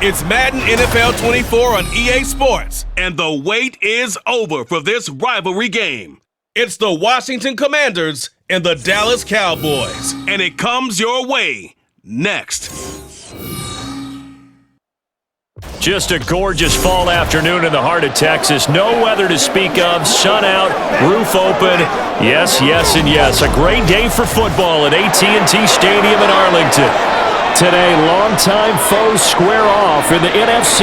It's Madden NFL 24 on EA Sports, and the wait is over for this rivalry game. It's the Washington Commanders and the Dallas Cowboys, and it comes your way next. Just a gorgeous fall afternoon in the heart of Texas. No weather to speak of, sun out, roof open. Yes, yes, and yes. A great day for football at AT&T Stadium in Arlington. Today, longtime foes square off in the NFC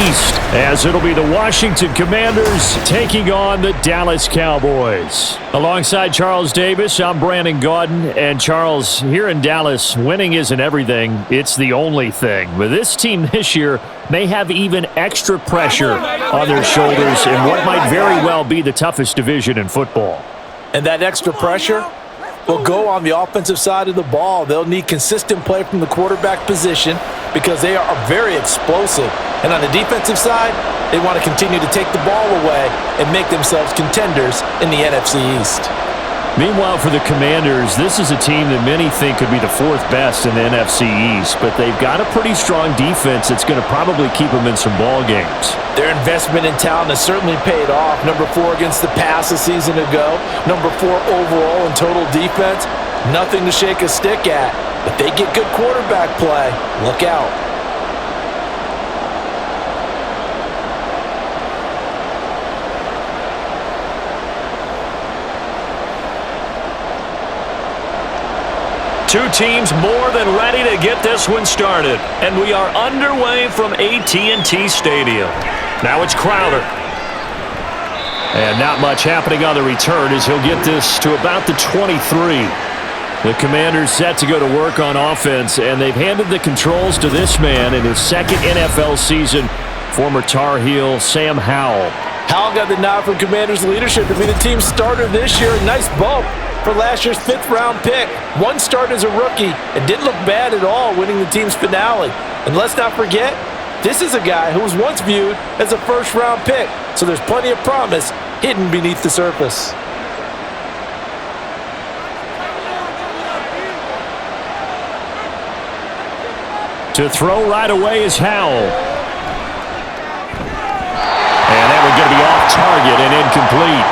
East, as it'll be the Washington Commanders taking on the Dallas Cowboys. Alongside Charles Davis, I'm Brandon Gaudin. And Charles, here in Dallas, winning isn't everything. It's the only thing. But this team this year may have even extra pressure on their shoulders in what might very well be the toughest division in football. And that extra pressure will go on the offensive side of the ball. They'll need consistent play from the quarterback position because they are very explosive. And on the defensive side, they want to continue to take the ball away and make themselves contenders in the NFC East. Meanwhile, for the Commanders, this is a team that many think could be the fourth best in the NFC East, but they've got a pretty strong defense that's going to probably keep them in some ball games. Their investment in talent has certainly paid off. Number 4 against the pass a season ago. Number 4 overall in total defense. Nothing to shake a stick at. If they get good quarterback play, look out. Two teams more than ready to get this one started. And we are underway from AT&T Stadium. Now it's Crowder. And not much happening on the return as he'll get this to about the 23. The Commanders set to go to work on offense, and they've handed the controls to this man in his second NFL season, former Tar Heel Sam Howell. Howell got the nod from Commanders leadership to be the team's starter this year. A nice bump for last year's 5th-round pick. One start as a rookie and didn't look bad at all, winning the team's finale. And let's not forget, this is a guy who was once viewed as a first-round pick, so there's plenty of promise hidden beneath the surface. To throw right away is Howell. And that one going to be off target and incomplete.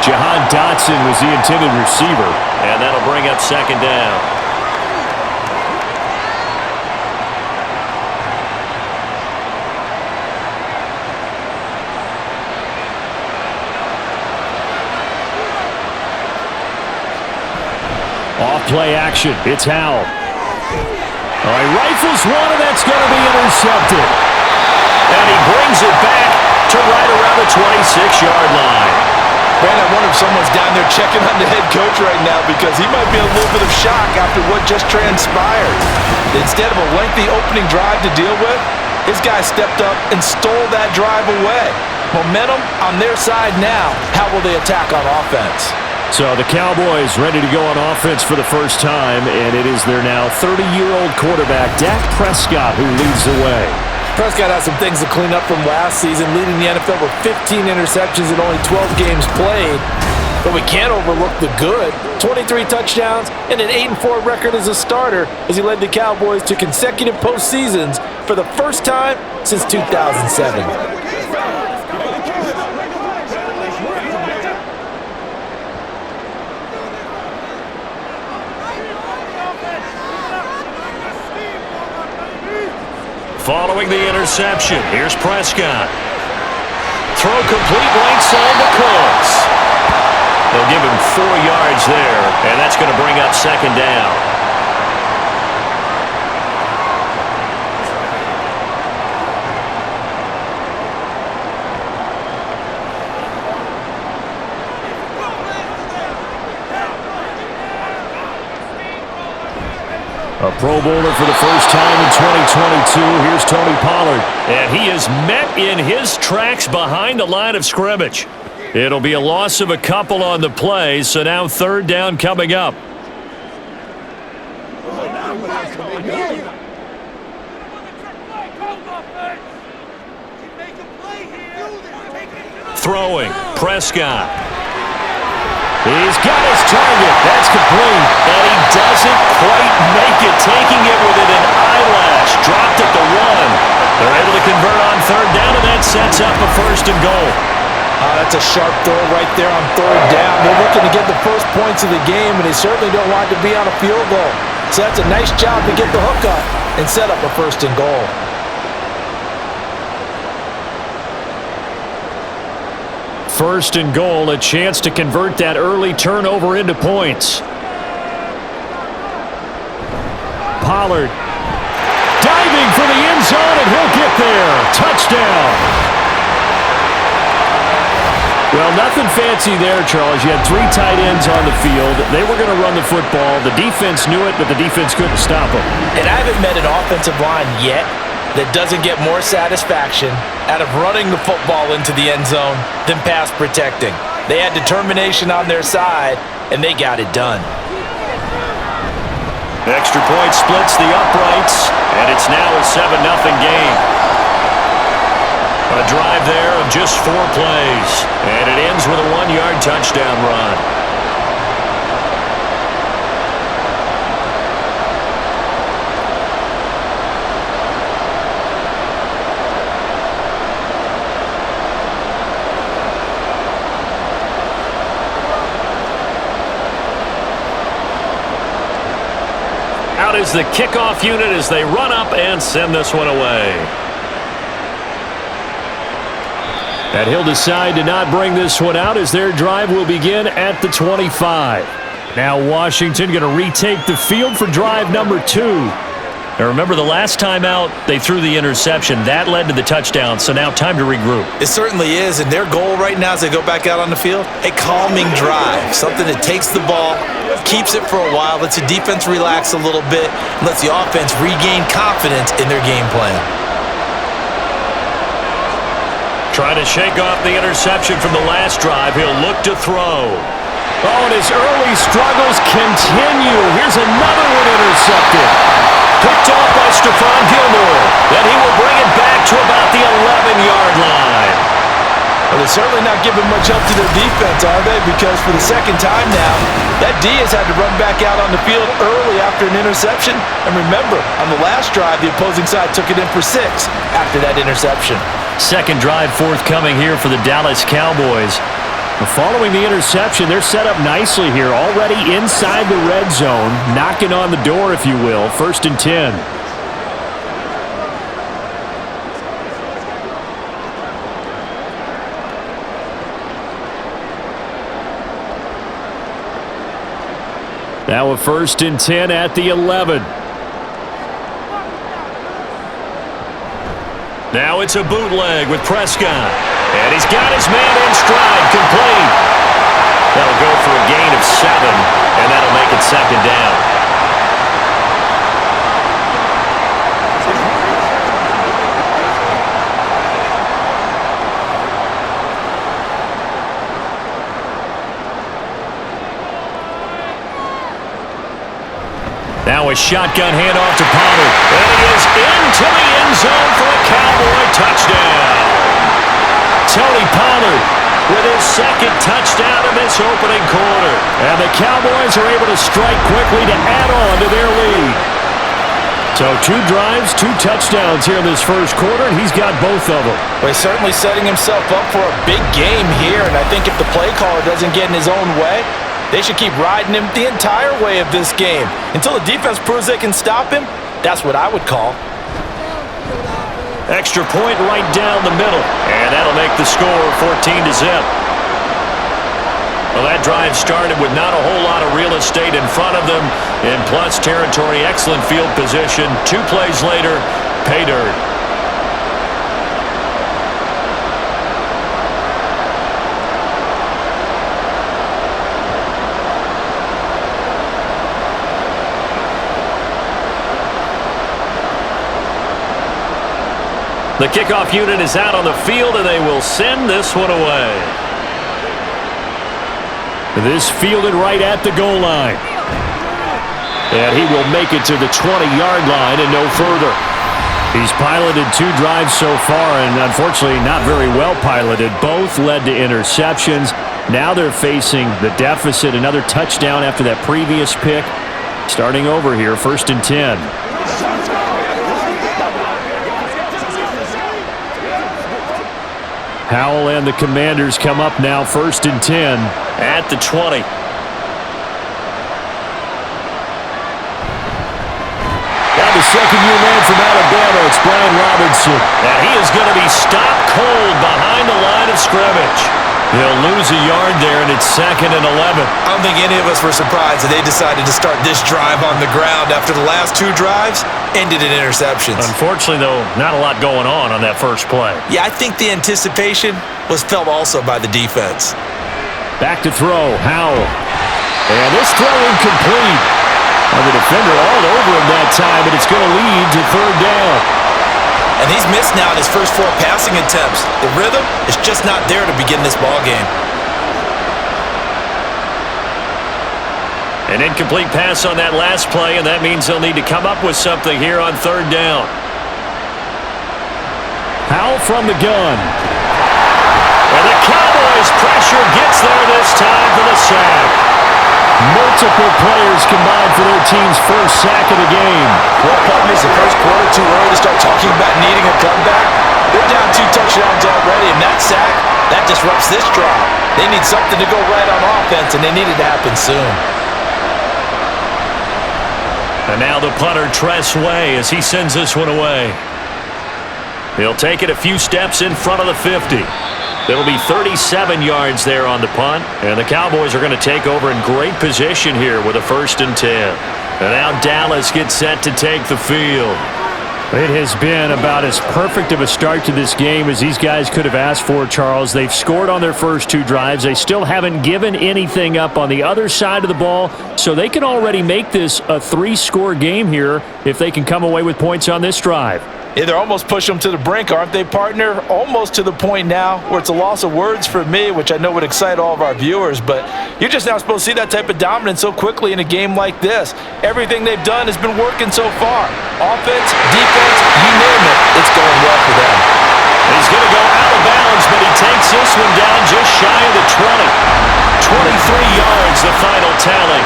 Jahan Dotson was the intended receiver, and that'll bring up second down. Off play action, it's Howell. All right, rifles one, and that's going to be intercepted. And he brings it back to right around the 26-yard line. Man, I wonder if someone's down there checking on the head coach right now because he might be in a little bit of shock after what just transpired. Instead of a lengthy opening drive to deal with, his guy stepped up and stole that drive away. Momentum on their side now. How will they attack on offense? So the Cowboys ready to go on offense for the first time, and it is their now 30-year-old quarterback, Dak Prescott, who leads the way. Prescott has some things to clean up from last season, leading the NFL with 15 interceptions and only 12 games played. But we can't overlook the good. 23 touchdowns and an 8-4 record as a starter as he led the Cowboys to consecutive postseasons for the first time since 2007. Following the interception, here's Prescott. Throw complete right side to Cooks. They'll give him 4 yards there, and that's going to bring up second down. A Pro Bowler for the first time in 2022. Here's Tony Pollard. And he is met in his tracks behind the line of scrimmage. It'll be a loss of a couple on the play, so now third down coming up. Throwing, Prescott. He's got his target. That's complete. And he doesn't quite make it. Taking it within an eyelash. Dropped at the 1. They're able to convert on third down, and that sets up a first and goal. That's a sharp throw right there on third down. They're looking to get the first points of the game, and they certainly don't want it to be on a field goal. So that's a nice job to get the hook up and set up a first and goal. First and goal, a chance to convert that early turnover into points. Pollard diving for the end zone, and he'll get there. Touchdown. Well, nothing fancy there, Charles. You had 3 tight ends on the field. They were going to run the football. The defense knew it, but the defense couldn't stop them. And I haven't met an offensive line yet that doesn't get more satisfaction out of running the football into the end zone than pass protecting. They had determination on their side, and they got it done. Extra point splits the uprights, and it's now a 7-0 game. A drive there of just 4 plays, and it ends with a 1-yard touchdown run. Out is the kickoff unit as they run up and send this one away. And he'll decide to not bring this one out as their drive will begin at the 25. Now Washington going to retake the field for drive number 2. Now remember, the last time out, they threw the interception. That led to the touchdown, so now time to regroup. It certainly is, and their goal right now as they go back out on the field, a calming drive, something that takes the ball, keeps it for a while, lets the defense relax a little bit, lets the offense regain confidence in their game plan. Trying to shake off the interception from the last drive. He'll look to throw. Oh, and his early struggles continue. Here's another one intercepted. Picked off by Stephon Gilmore. Then he will bring it back to about the 11-yard line. Well, they're certainly not giving much help to their defense, are they? Because for the second time now, that D has had to run back out on the field early after an interception. And remember, on the last drive, the opposing side took it in for 6 after that interception. Second drive forthcoming here for the Dallas Cowboys. Following the interception, they're set up nicely here, already inside the red zone, knocking on the door, if you will. 1st and 10. Now a 1st and 10 at the 11. Now it's a bootleg with Prescott. And he's got his man in stride, complete. That'll go for a gain of 7, and that'll make it 2nd down. Now a shotgun handoff to Pollard. And he is into the end zone for a Cowboy touchdown. Tony Pollard with his 2nd touchdown in this opening quarter. And the Cowboys are able to strike quickly to add on to their lead. So 2 drives, 2 touchdowns here in this first quarter, and he's got both of them. Well, he's certainly setting himself up for a big game here, and I think if the play caller doesn't get in his own way, they should keep riding him the entire way of this game. Until the defense proves they can stop him, that's what I would call. Extra point right down the middle, and that'll make the score 14-0. Well, that drive started with not a whole lot of real estate in front of them. In plus territory, excellent field position. 2 plays later, pay dirt. The kickoff unit is out on the field, and they will send this one away. This fielded right at the goal line. And he will make it to the 20-yard line and no further. He's piloted 2 drives so far, and unfortunately not very well piloted. Both led to interceptions. Now they're facing the deficit. Another touchdown after that previous pick. Starting over here, 1st and 10. Howell and the Commanders come up now 1st and 10 at the 20. Got the second-year man from Alabama. It's Brian Robinson. And he is going to be stopped cold behind the line of scrimmage. He'll lose a yard there, and it's 2nd and 11. I don't think any of us were surprised that they decided to start this drive on the ground after the last 2 drives ended in interceptions. Unfortunately, though, not a lot going on that first play. Yeah, I think the anticipation was felt also by the defense. Back to throw, Howell. And this throw incomplete. And the defender all over him that time, but it's going to lead to 3rd down. And he's missed now in his first 4 passing attempts. The rhythm is just not there to begin this ball game. An incomplete pass on that last play, and that means they'll need to come up with something here on 3rd down. Howell from the gun. And the Cowboys pressure gets there this time for the sack. Multiple players combined for their team's first sack of the game. Well, partners, the first quarter too early to start talking about needing a comeback. They're down 2 touchdowns already, and that sack, that disrupts this drive. They need something to go right on offense, and they need it to happen soon. And now the punter, Tress Way, as he sends this one away. He'll take it a few steps in front of the 50. It'll be 37 yards there on the punt, and the Cowboys are going to take over in great position here with a 1st and 10. And now Dallas gets set to take the field. It has been about as perfect of a start to this game as these guys could have asked for, Charles. They've scored on their first 2 drives. They still haven't given anything up on the other side of the ball, so they can already make this a 3-score game here if they can come away with points on this drive. Yeah, they're almost pushing them to the brink, aren't they, partner? Almost to the point now where it's a loss of words for me, which I know would excite all of our viewers, but you're just now supposed to see that type of dominance so quickly in a game like this. Everything they've done has been working so far. Offense, defense, you name it, it's going well for them. He's going to go out of bounds, but he takes this one down just shy of the 20. 23 yards, the final tally.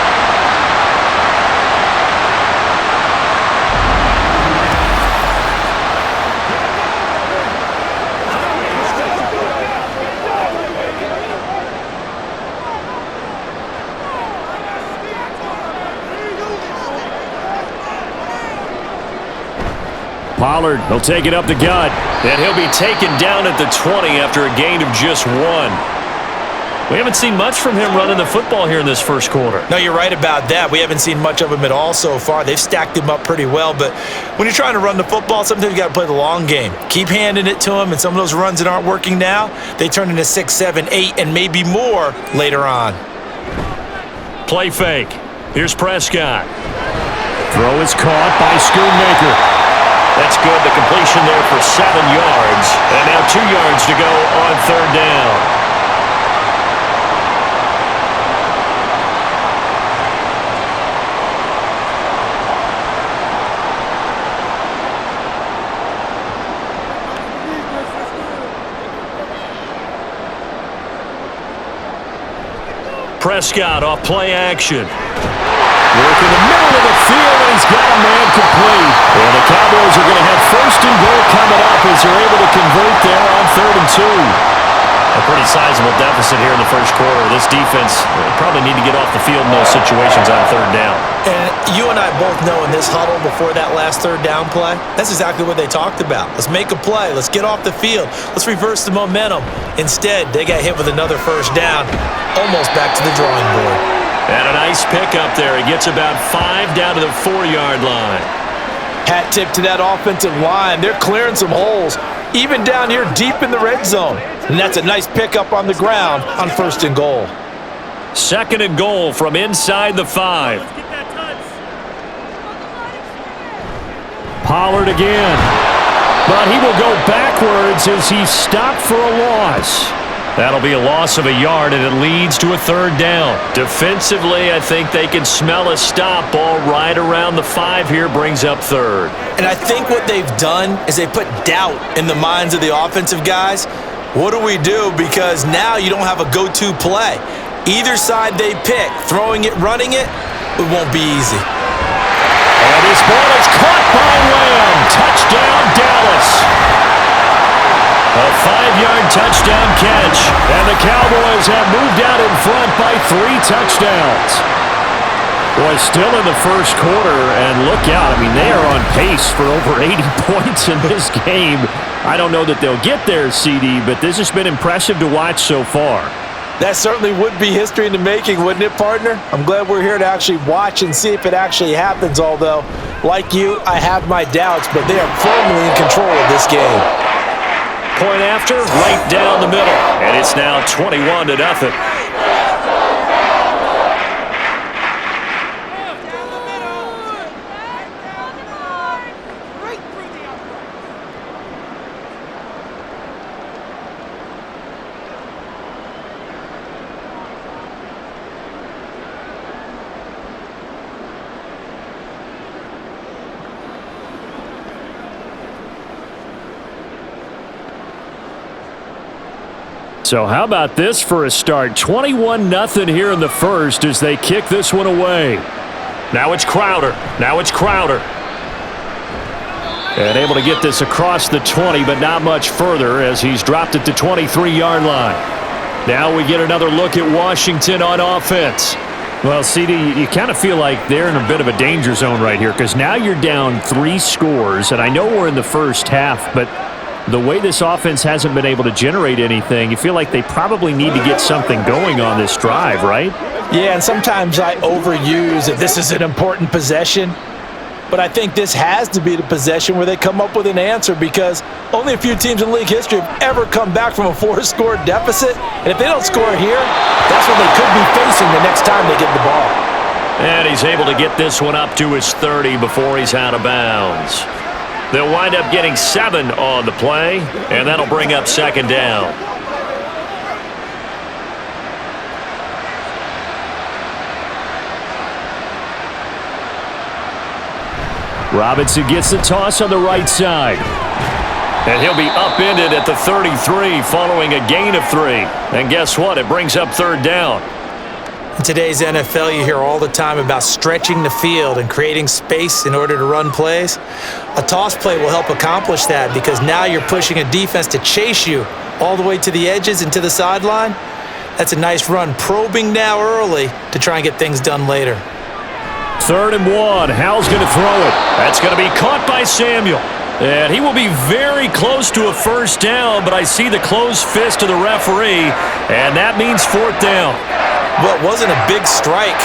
Pollard, he'll take it up the gut. And he'll be taken down at the 20 after a gain of just 1. We haven't seen much from him running the football here in this first quarter. No, you're right about that. We haven't seen much of him at all so far. They've stacked him up pretty well, but when you're trying to run the football, sometimes you got to play the long game. Keep handing it to him, and some of those runs that aren't working now, they turn into 6, 7, 8, and maybe more later on. Play fake. Here's Prescott. Throw is caught by Schoonmaker. That's good. The completion there for 7 yards. And now 2 yards to go on 3rd down. Prescott off play action. Work in the middle of the field, and he's got a man complete. And the Cowboys are going to have 1st and goal coming up as they're able to convert there on 3rd and 2. A pretty sizable deficit here in the first quarter. This defense probably need to get off the field in those situations on 3rd down. And you and I both know in this huddle before that last 3rd down play, that's exactly what they talked about. Let's make a play. Let's get off the field. Let's reverse the momentum. Instead, they got hit with another 1st down, almost back to the drawing board. And a nice pickup there. He gets about 5 down to the 4-yard line. Hat tip to that offensive line. They're clearing some holes, even down here deep in the red zone. And that's a nice pickup on the ground on 1st and goal. 2nd and goal from inside the 5. Pollard again. But he will go backwards as he's stopped for a loss. That'll be a loss of a yard, and it leads to a 3rd down. Defensively, I think they can smell a stop. Ball right around the 5 here brings up 3rd. And I think what they've done is they put doubt in the minds of the offensive guys. What do we do? Because now you don't have a go-to play. Either side they pick, throwing it, running it, it won't be easy. And this ball is caught by Lamb. Touchdown, Dallas. A 5-yard touchdown catch, and the Cowboys have moved out in front by 3 touchdowns. Boy, still in the first quarter, and look out. I mean, they are on pace for over 80 points in this game. I don't know that they'll get there, CD, but this has been impressive to watch so far. That certainly would be history in the making, wouldn't it, partner? I'm glad we're here to actually watch and see if it actually happens, although, like you, I have my doubts, but they are firmly in control of this game. Point after, right down the middle, and it's now 21-0. So how about this for a start? 21-0 here in the first as they kick this one away. Now it's Crowder. And able to get this across the 20, but not much further as he's dropped at the 23-yard line. Now we get another look at Washington on offense. Well, CD, you kind of feel like they're in a bit of a danger zone right here because now you're down 3 scores, and I know we're in the first half, but the way this offense hasn't been able to generate anything, you feel like they probably need to get something going on this drive, right? Yeah, and sometimes I overuse that this is an important possession, but I think this has to be the possession where they come up with an answer because only a few teams in league history have ever come back from a 4-score deficit, and if they don't score here, that's what they could be facing the next time they get the ball. And he's able to get this one up to his 30 before he's out of bounds. They'll wind up getting 7 on the play, and that'll bring up second down. Robinson gets the toss on the right side. And he'll be upended at the 33 following a gain of 3. And guess what? It brings up third down. In today's NFL, you hear all the time about stretching the field and creating space in order to run plays. A toss play will help accomplish that because now you're pushing a defense to chase you all the way to the edges and to the sideline. That's a nice run, probing now early to try and get things done later. 3rd and 1. Howell's going to throw it. That's going to be caught by Samuel. And he will be very close to a first down, but I see the closed fist of the referee, and that means 4th down. Well, it wasn't a big strike,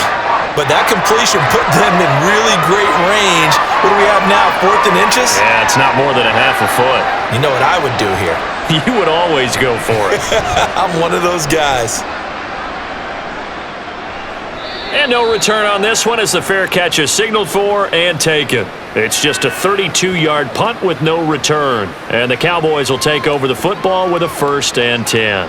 but that completion put them in really great range. What do we have now, 4th and inches? Yeah, it's not more than a half a foot. You know what I would do here? You would always go for it. I'm one of those guys. And no return on this one as the fair catch is signaled for and taken. It's just a 32-yard punt with no return. And the Cowboys will take over the football with a 1st and 10.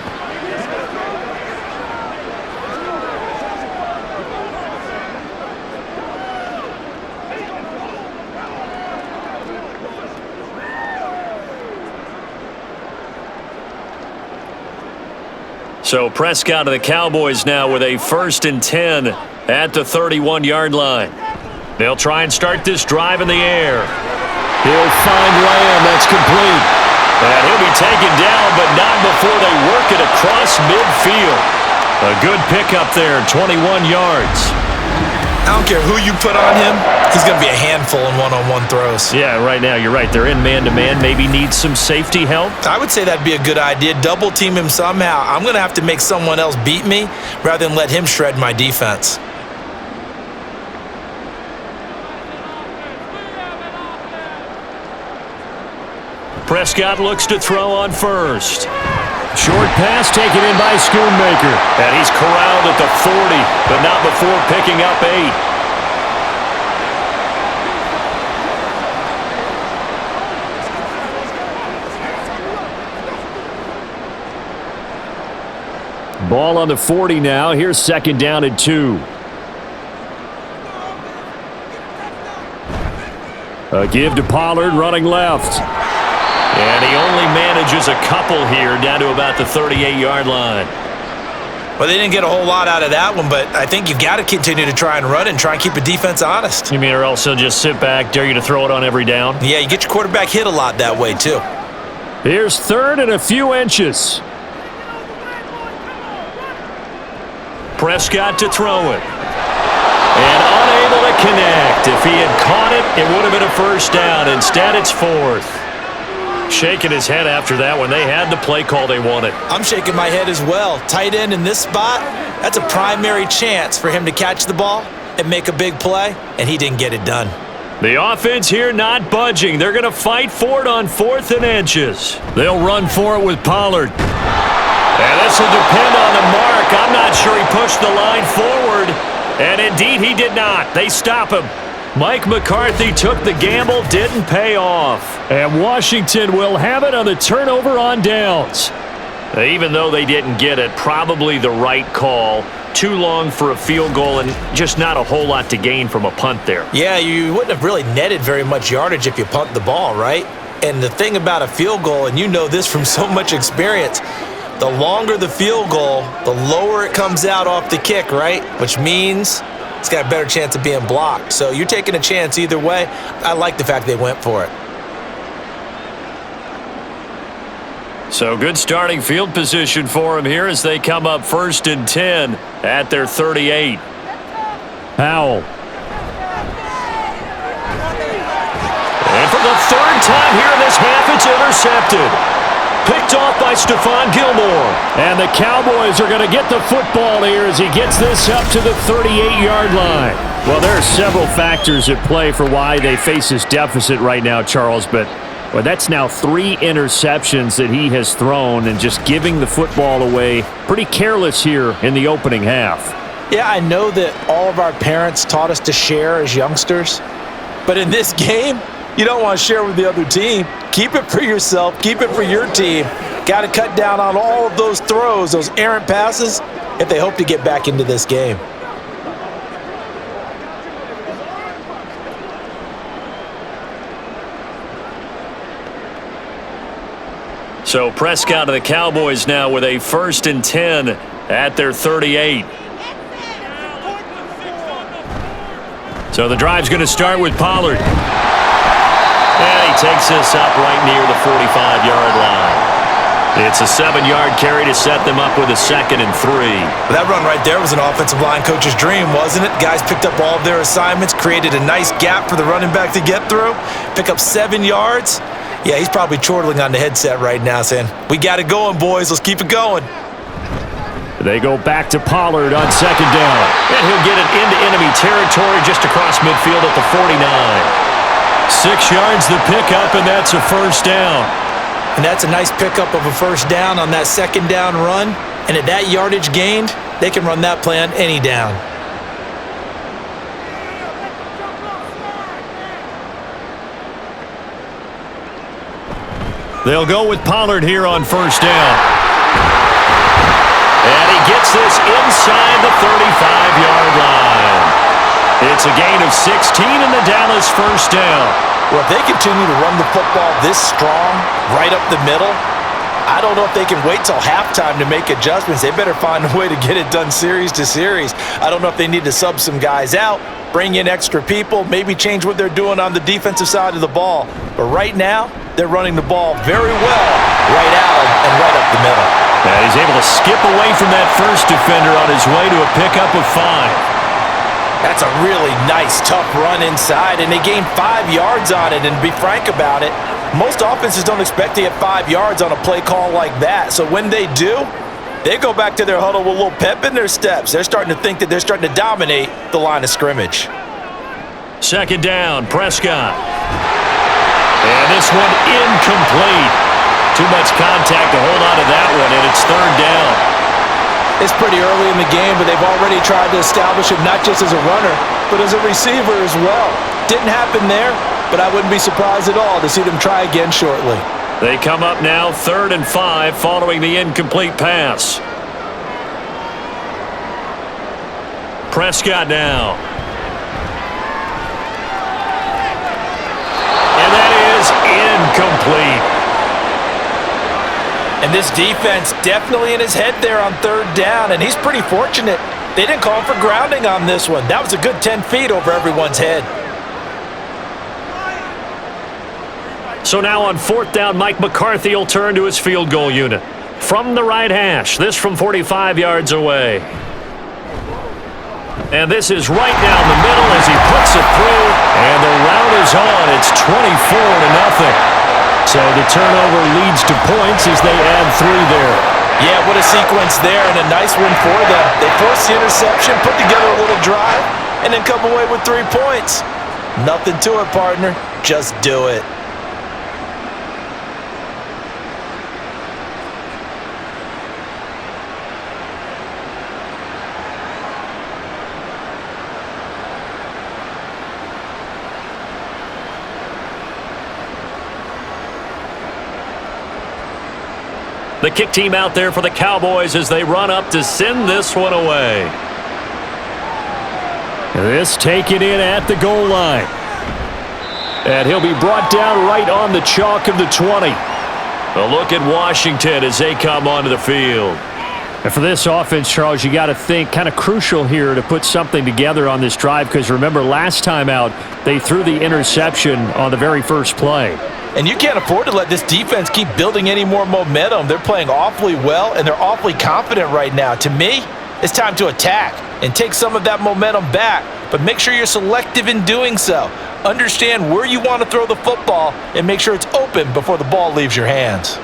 So Prescott of the Cowboys now with a 1st and 10 at the 31-yard line. They'll try and start this drive in the air. He'll find Lamb. That's complete. And he'll be taken down, but not before they work it across midfield. A good pickup there, 21 yards. I don't care who you put on him. He's going to be a handful in one-on-one throws. Yeah, right now, you're right. They're in man-to-man. Maybe needs some safety help. I would say that'd be a good idea. Double team him somehow. I'm going to have to make someone else beat me rather than let him shred my defense. Prescott looks to throw on first. Short pass taken in by Schoonmaker. And he's corralled at the 40, but not before picking up 8. Ball on the 40 now. Here's 2nd down and 2. A give to Pollard running left. And he only manages a couple here down to about the 38-yard line. Well, they didn't get a whole lot out of that one, but I think you've got to continue to try and run and try and keep the defense honest. You mean or else he'll just sit back, dare you to throw it on every down? Yeah, you get your quarterback hit a lot that way, too. Here's third and a few inches. Prescott to throw it. And unable to connect. If he had caught it, it would have been a first down. Instead, it's fourth. Shaking his head after that when they had the play call they wanted. I'm shaking my head as well. Tight end in this spot, that's a primary chance for him to catch the ball and make a big play, and he didn't get it done. The offense here not budging. They're going to fight for it on 4th and inches. They'll run for it with Pollard. And this will depend on the mark. I'm not sure he pushed the line forward. And indeed, he did not. They stop him. Mike McCarthy took the gamble, didn't pay off. And Washington will have it on the turnover on downs. Even though they didn't get it, probably the right call. Too long for a field goal and just not a whole lot to gain from a punt there. Yeah, you wouldn't have really netted very much yardage if you punt the ball, right? And the thing about a field goal, and you know this from so much experience, the longer the field goal, the lower it comes out off the kick, right? Which means it's got a better chance of being blocked. So you're taking a chance either way. I like the fact they went for it. So good starting field position for him here as they come up 1st and 10 at their 38. Powell. And for the 3rd time here in this half, it's intercepted. Picked off by Stephon Gilmore. And the Cowboys are going to get the football here as he gets this up to the 38-yard line. Well, there are several factors at play for why they face this deficit right now, Charles, but well, that's now 3 interceptions that he has thrown and just giving the football away. Pretty careless here in the opening half. Yeah, I know that all of our parents taught us to share as youngsters, but in this game, you don't want to share with the other team. Keep it for yourself. Keep it for your team. Got to cut down on all of those throws, those errant passes, if they hope to get back into this game. So Prescott of the Cowboys now with a 1st and 10 at their 38. So the drive's going to start with Pollard. And he takes this up right near the 45-yard line. It's a 7-yard carry to set them up with a 2nd and 3. Well, that run right there was an offensive line coach's dream, wasn't it? Guys picked up all of their assignments, created a nice gap for the running back to get through, pick up 7 yards. Yeah, he's probably chortling on the headset right now saying, we got it going, boys. Let's keep it going. They go back to Pollard on 2nd down. And he'll get it into enemy territory just across midfield at the 49. 6 yards the pickup, and that's a first down. And that's a nice pickup of a first down on that 2nd down run. And at that yardage gained, they can run that play on any down. They'll go with Pollard here on 1st down. And he gets this inside the 35-yard line. It's a gain of 16 in the Dallas 1st down. Well, if they continue to run the football this strong, right up the middle, I don't know if they can wait till halftime to make adjustments. They better find a way to get it done series to series. I don't know if they need to sub some guys out, bring in extra people, maybe change what they're doing on the defensive side of the ball. But right now, they're running the ball very well right out and right up the middle. And he's able to skip away from that first defender on his way to a pickup of 5. That's a really nice, tough run inside, and they gained 5 yards on it. And to be frank about it, most offenses don't expect to get 5 yards on a play call like that. So when they do, they go back to their huddle with a little pep in their steps. They're starting to think that they're starting to dominate the line of scrimmage. 2nd down, Prescott. And this one incomplete. Too much contact to hold on to that one, and it's 3rd down. It's pretty early in the game, but they've already tried to establish him not just as a runner, but as a receiver as well. Didn't happen there, but I wouldn't be surprised at all to see them try again shortly. They come up now 3rd and 5 following the incomplete pass. Prescott now. And that is incomplete. And this defense definitely in his head there on 3rd down, and he's pretty fortunate. They didn't call him for grounding on this one. That was a good 10 feet over everyone's head. So now on 4th down, Mike McCarthy will turn to his field goal unit. From the right hash, this from 45 yards away. And this is right down the middle as he puts it through. And the rout is on. It's 24-0. So the turnover leads to points as they add 3 there. Yeah, what a sequence there, and a nice one for them. They forced the interception, put together a little drive, and then come away with 3 points. Nothing to it, partner. Just do it. The kick team out there for the Cowboys as they run up to send this one away. This taken in at the goal line. And he'll be brought down right on the chalk of the 20. A look at Washington as they come onto the field. And for this offense, Charles, you got to think kind of crucial here to put something together on this drive because remember last time out they threw the interception on the very first play. And you can't afford to let this defense keep building any more momentum. They're playing awfully well, and they're awfully confident right now. To me, it's time to attack and take some of that momentum back, but make sure you're selective in doing so. Understand where you want to throw the football and make sure it's open before the ball leaves your hands.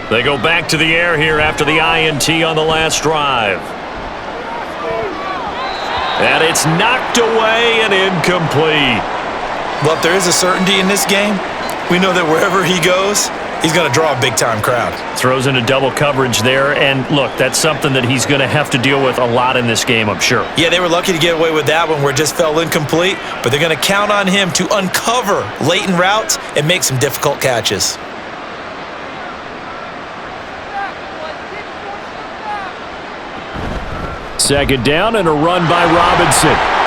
They go back to the air here after the INT on the last drive. And it's knocked away and incomplete. Well, if there is a certainty in this game, we know that wherever he goes, he's going to draw a big-time crowd. Throws into double coverage there, and look, that's something that he's going to have to deal with a lot in this game, I'm sure. Yeah, they were lucky to get away with that one where it just fell incomplete, but they're going to count on him to uncover latent routes and make some difficult catches. Second down and a run by Robinson.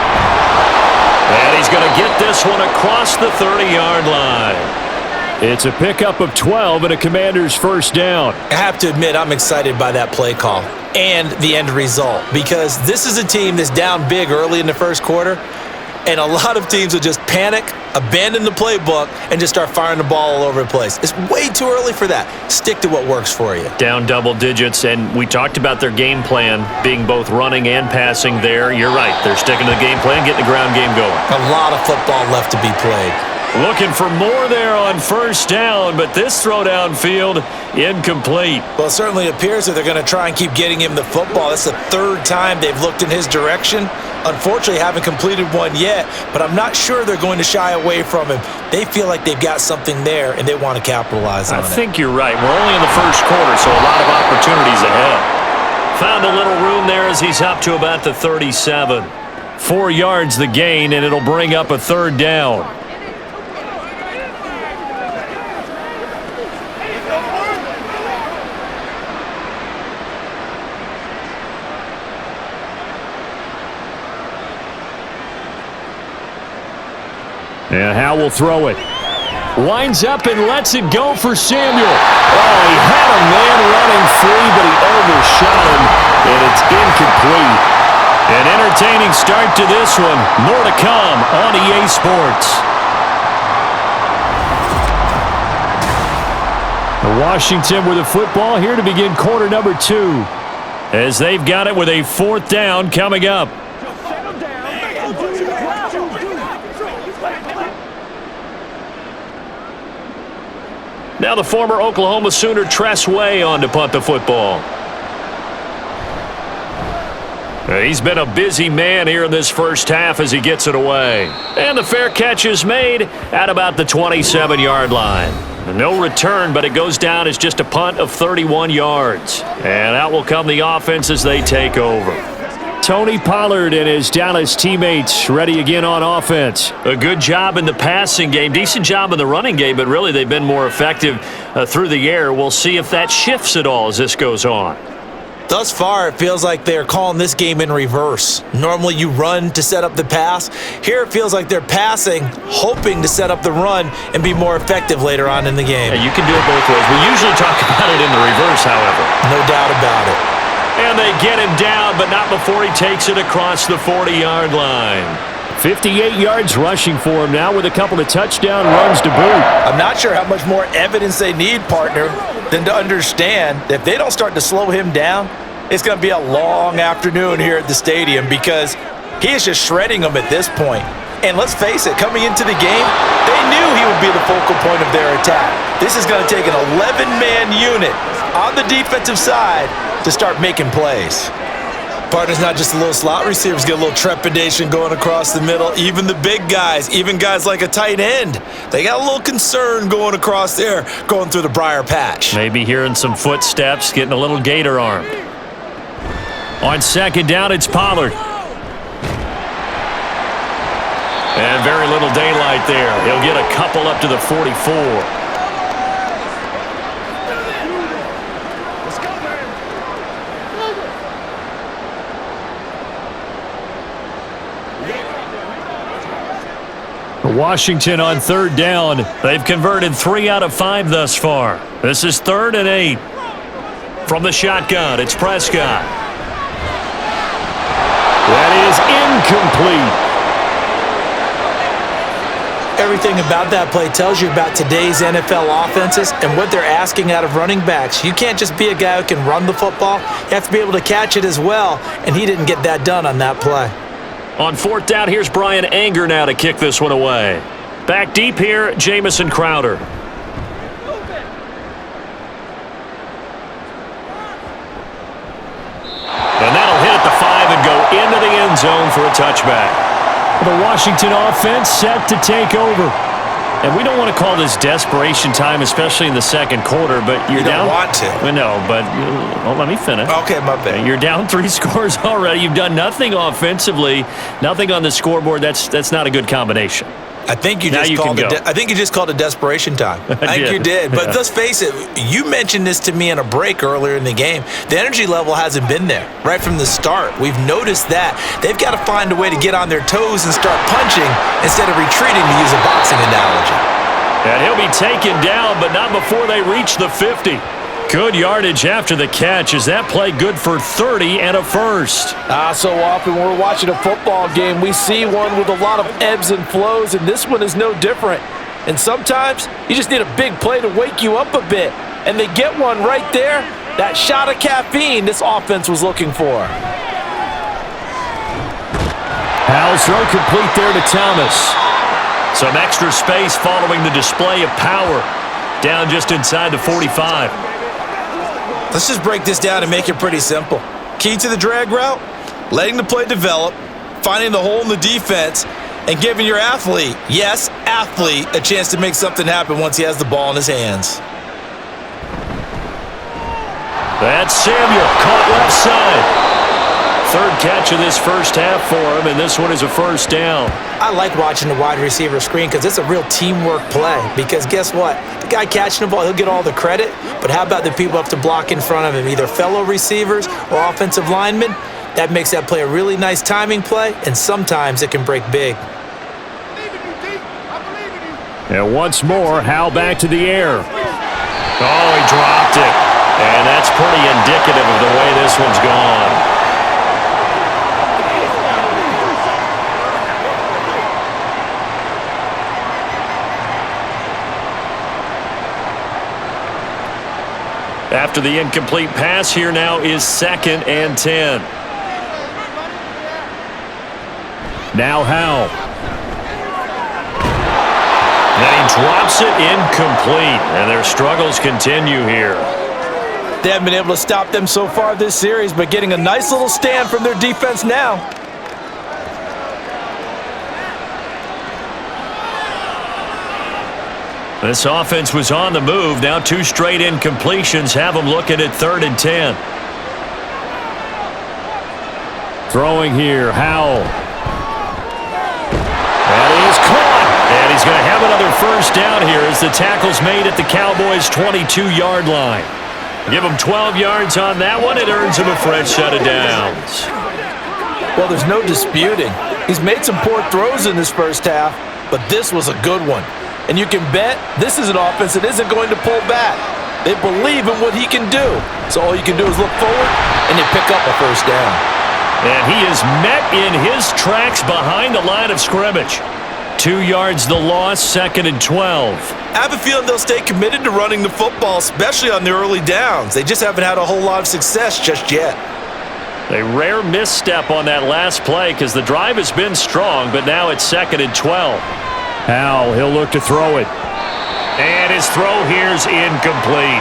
And he's going to get this one across the 30-yard line. It's a pickup of 12 and a Commander's first down. I have to admit, I'm excited by that play call and the end result because this is a team that's down big early in the first quarter, and a lot of teams will just panic, abandon the playbook, and just start firing the ball all over the place. It's way too early for that. Stick to what works for you. Down double digits, and we talked about their game plan being both running and passing there. You're right. They're sticking to the game plan, getting the ground game going. A lot of football left to be played. Looking for more there on first down, but this throw downfield, incomplete. Well, it certainly appears that they're going to try and keep getting him the football. That's the 3rd time they've looked in his direction. Unfortunately, haven't completed one yet, but I'm not sure they're going to shy away from him. They feel like they've got something there, and they want to capitalize on it. I think you're right. We're only in the first quarter, so a lot of opportunities ahead. Found a little room there as he's up to about the 37. 4 yards the gain, and it'll bring up a 3rd down. And Howe will throw it. Winds up and lets it go for Samuel. Oh, he had a man running free, but he overshot him, and it's incomplete. An entertaining start to this one. More to come on EA Sports. Washington with the football here to begin quarter number 2. As they've got it with a 4th down coming up. Now the former Oklahoma Sooner Tress Way on to punt the football. He's been a busy man here in this first half as he gets it away. And the fair catch is made at about the 27-yard line. No return, but it goes down as just a punt of 31 yards. And out will come the offense as they take over. Tony Pollard and his Dallas teammates ready again on offense. A good job in the passing game, decent job in the running game, but really they've been more effective through the air. We'll see if that shifts at all as this goes on. Thus far, it feels like they're calling this game in reverse. Normally you run to set up the pass. Here it feels like they're passing, hoping to set up the run and be more effective later on in the game. Yeah, you can do it both ways. We usually talk about it in the reverse, however. No doubt about it. And they get him down, but not before he takes it across the 40-yard line. 58 yards rushing for him now with a couple of touchdown runs to boot. I'm not sure how much more evidence they need, partner, than to understand that if they don't start to slow him down, it's going to be a long afternoon here at the stadium because he is just shredding them at this point. And let's face it, coming into the game, they knew he would be the focal point of their attack. This is going to take an 11-man unit on the defensive side to start making plays. Partner's not just a little slot receivers, get a little trepidation going across the middle. Even the big guys, even guys like a tight end, they got a little concern going across there, going through the briar patch. Maybe hearing some footsteps, getting a little gator armed. On second down, it's Pollard. And very little daylight there. He'll get a couple up to the 44. Washington on third down. They've converted 3 out of 5 thus far. This is 3rd and 8. From the shotgun, it's Prescott. That is incomplete. Everything about that play tells you about today's NFL offenses and what they're asking out of running backs. You can't just be a guy who can run the football. You have to be able to catch it as well, and he didn't get that done on that play. On 4th down, here's Brian Anger now to kick this one away. Back deep here, Jamison Crowder. And that'll hit at the 5 and go into the end zone for a touchback. The Washington offense set to take over. And we don't want to call this desperation time, especially in the second quarter, but you're down. You don't want to. Well, no, but let me finish. Okay, my bad. You're down 3 scores already. You've done nothing offensively, nothing on the scoreboard. That's not a good combination. I think you just called it desperation time. I think you did. But let's face it, you mentioned this to me in a break earlier in the game. The energy level hasn't been there right from the start. We've noticed that. They've got to find a way to get on their toes and start punching instead of retreating, to use a boxing analogy. And he'll be taken down, but not before they reach the 50. Good yardage after the catch. Is that play good for 30 and a first? So often when we're watching a football game, we see one with a lot of ebbs and flows, and this one is no different. And sometimes you just need a big play to wake you up a bit. And they get one right there. That shot of caffeine this offense was looking for. Howell's throw complete there to Thomas. Some extra space following the display of power. Down just inside the 45. Let's just break this down and make it pretty simple. Key to the drag route, letting the play develop, finding the hole in the defense, and giving your athlete, yes, athlete, a chance to make something happen once he has the ball in his hands. That's Samuel, caught left side. 3rd catch of this first half for him, and this one is a first down. I like watching the wide receiver screen because it's a real teamwork play. Because guess what? The guy catching the ball, he'll get all the credit, but how about the people have to block in front of him, either fellow receivers or offensive linemen? That makes that play a really nice timing play, and sometimes it can break big. And once more, Howell back to the air. Oh, he dropped it. And that's pretty indicative of the way this one's gone. After the incomplete pass, here now is 2nd and 10. Now Howell. Then he drops it incomplete, and their struggles continue here. They haven't been able to stop them so far this series, but getting a nice little stand from their defense now. This offense was on the move. Now 2 straight incompletions have them looking at 3rd and 10. Throwing here, Howell. That is caught. And he's going to have another first down here as the tackle's made at the Cowboys' 22-yard line. Give him 12 yards on that one. It earns him a fresh set of downs. Well, there's no disputing. He's made some poor throws in this first half, but this was a good one. And you can bet this is an offense that isn't going to pull back. They believe in what he can do. So all you can do is look forward, and you pick up a first down. And he is met in his tracks behind the line of scrimmage. 2 yards the loss, 2nd and 12. I have a feeling they'll stay committed to running the football, especially on the early downs. They just haven't had a whole lot of success just yet. A rare misstep on that last play because the drive has been strong, but now it's 2nd and 12. Howell, he'll look to throw it. And his throw here's incomplete.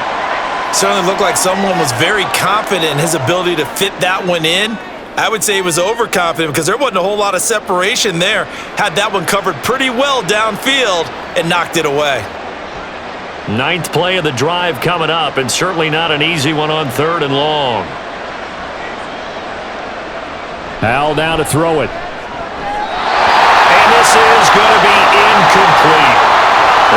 Certainly looked like someone was very confident in his ability to fit that one in. I would say he was overconfident because there wasn't a whole lot of separation there. Had that one covered pretty well downfield and knocked it away. 9th play of the drive coming up, and certainly not an easy one on 3rd and long. Howell now to throw it. And this is going to be incomplete.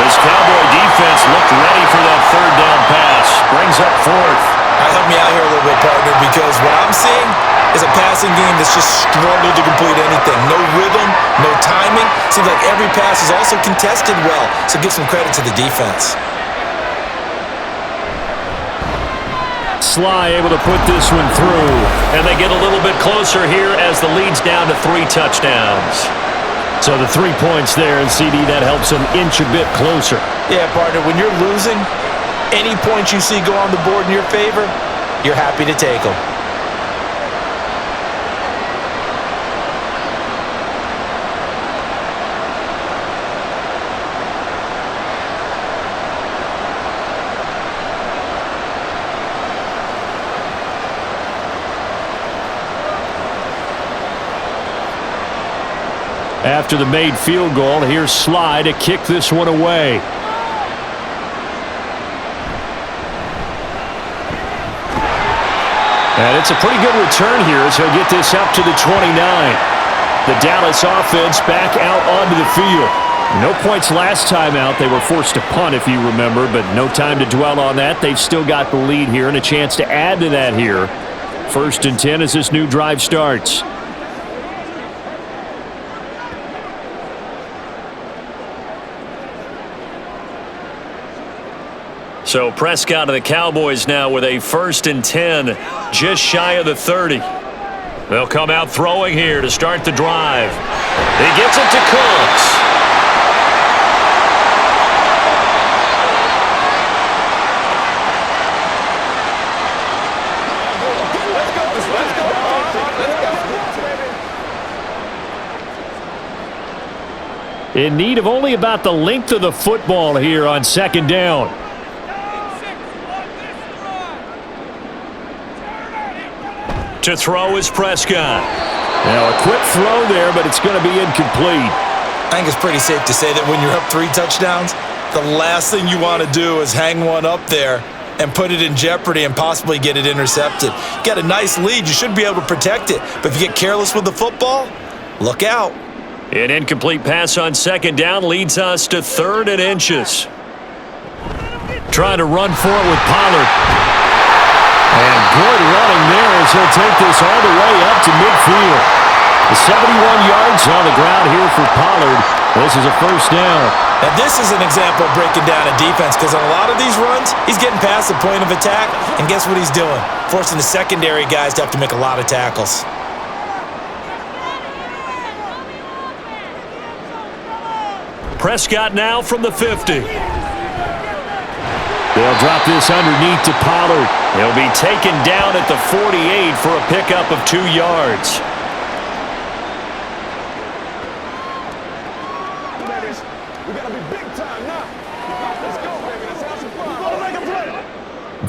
This Cowboy defense looked ready for that 3rd down pass. Brings up 4th. Help me out here a little bit, partner, because what I'm seeing is a passing game that's just struggled to complete anything. No rhythm, no timing. Seems like every pass is also contested well, so give some credit to the defense. Sly able to put this one through, and they get a little bit closer here as the lead's down to 3 touchdowns. So the 3 points there, and CD, that helps them inch a bit closer. Yeah, partner, when you're losing, any points you see go on the board in your favor, you're happy to take them. After the made field goal, here's Sly to kick this one away. And it's a pretty good return here as he'll get this up to the 29. The Dallas offense back out onto the field. No points last time out. They were forced to punt, if you remember, but no time to dwell on that. They've still got the lead here and a chance to add to that here. 1st and 10 as this new drive starts. So Prescott and the Cowboys now with a 1st and 10, just shy of the 30. They'll come out throwing here to start the drive. He gets it to Cooks. In need of only about the length of the football here on 2nd down. To throw is Prescott. Now a quick throw there, but it's going to be incomplete. I think it's pretty safe to say that when you're up 3 touchdowns, the last thing you want to do is hang one up there and put it in jeopardy and possibly get it intercepted. You got a nice lead. You should be able to protect it. But if you get careless with the football, look out. An incomplete pass on 2nd down leads us to 3rd and inches. Trying to run for it with Pollard. And good running there as he'll take this all the way up to midfield. The 71 yards on the ground here for Pollard. This is a 1st down. Now this is an example of breaking down a defense because on a lot of these runs, he's getting past the point of attack, and guess what he's doing? Forcing the secondary guys to have to make a lot of tackles. Prescott now from the 50. They'll drop this underneath to Pollard. He'll be taken down at the 48 for a pickup of 2 yards.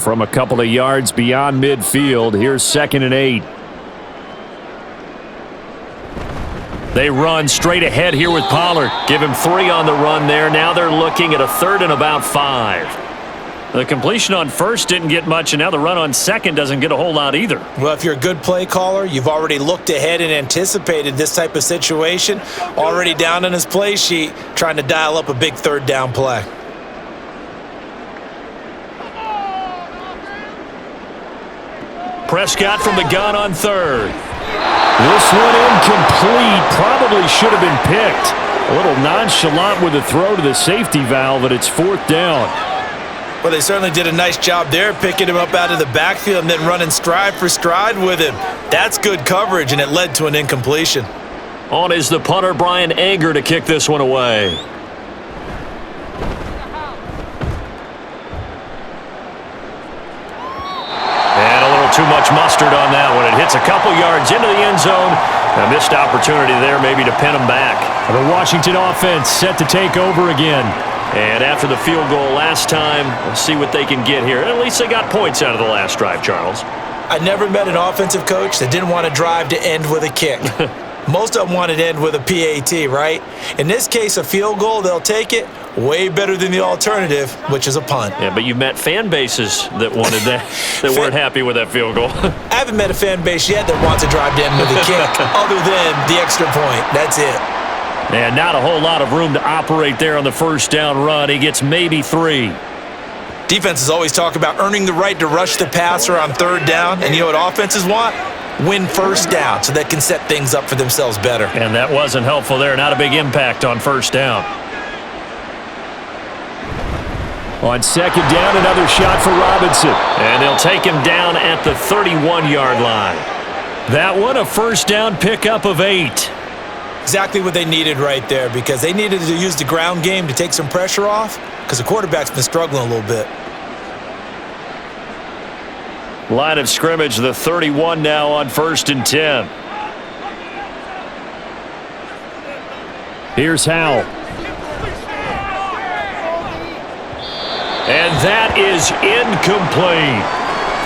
From a couple of yards beyond midfield, here's 2nd and 8. They run straight ahead here with Pollard. Give him 3 on the run there. Now they're looking at a 3rd and about 5. The completion on 1st didn't get much, and now the run on 2nd doesn't get a whole lot either. Well, if you're a good play caller, you've already looked ahead and anticipated this type of situation. Already down on his play sheet, trying to dial up a big 3rd down play. Prescott from the gun on 3rd. This one incomplete. Probably should have been picked. A little nonchalant with the throw to the safety valve, but it's 4th down. Well, they certainly did a nice job there, picking him up out of the backfield and then running stride for stride with him. That's good coverage, and it led to an incompletion. On is the punter, Brian Anger, to kick this one away. And a little too much mustard on that one. It hits a couple yards into the end zone. A missed opportunity there maybe to pin him back. The Washington offense set to take over again. And after the field goal last time, let's see what they can get here. At least they got points out of the last drive, Charles. I never met an offensive coach that didn't want to drive to end with a kick. Most of them wanted to end with a PAT, right? In this case, a field goal, they'll take it. Way better than the alternative, which is a punt. Yeah, but you've met fan bases that wanted that, that weren't happy with that field goal. I haven't met a fan base yet that wants to drive to end with a kick, other than the extra point. That's it. And not a whole lot of room to operate there on the first down run. He gets maybe 3. Defenses always talk about earning the right to rush the passer on third down, and you know what offenses want? Win first down so they can set things up for themselves better. And that wasn't helpful there. Not a big impact on first down. On second down, another shot for Robinson. And they'll take him down at the 31-yard line. That one, a first down pickup of 8. Exactly what they needed right there, because they needed to use the ground game to take some pressure off, because the quarterback's been struggling a little bit. Line of scrimmage, the 31 now on 1st and 10. Here's Howell. And that is incomplete.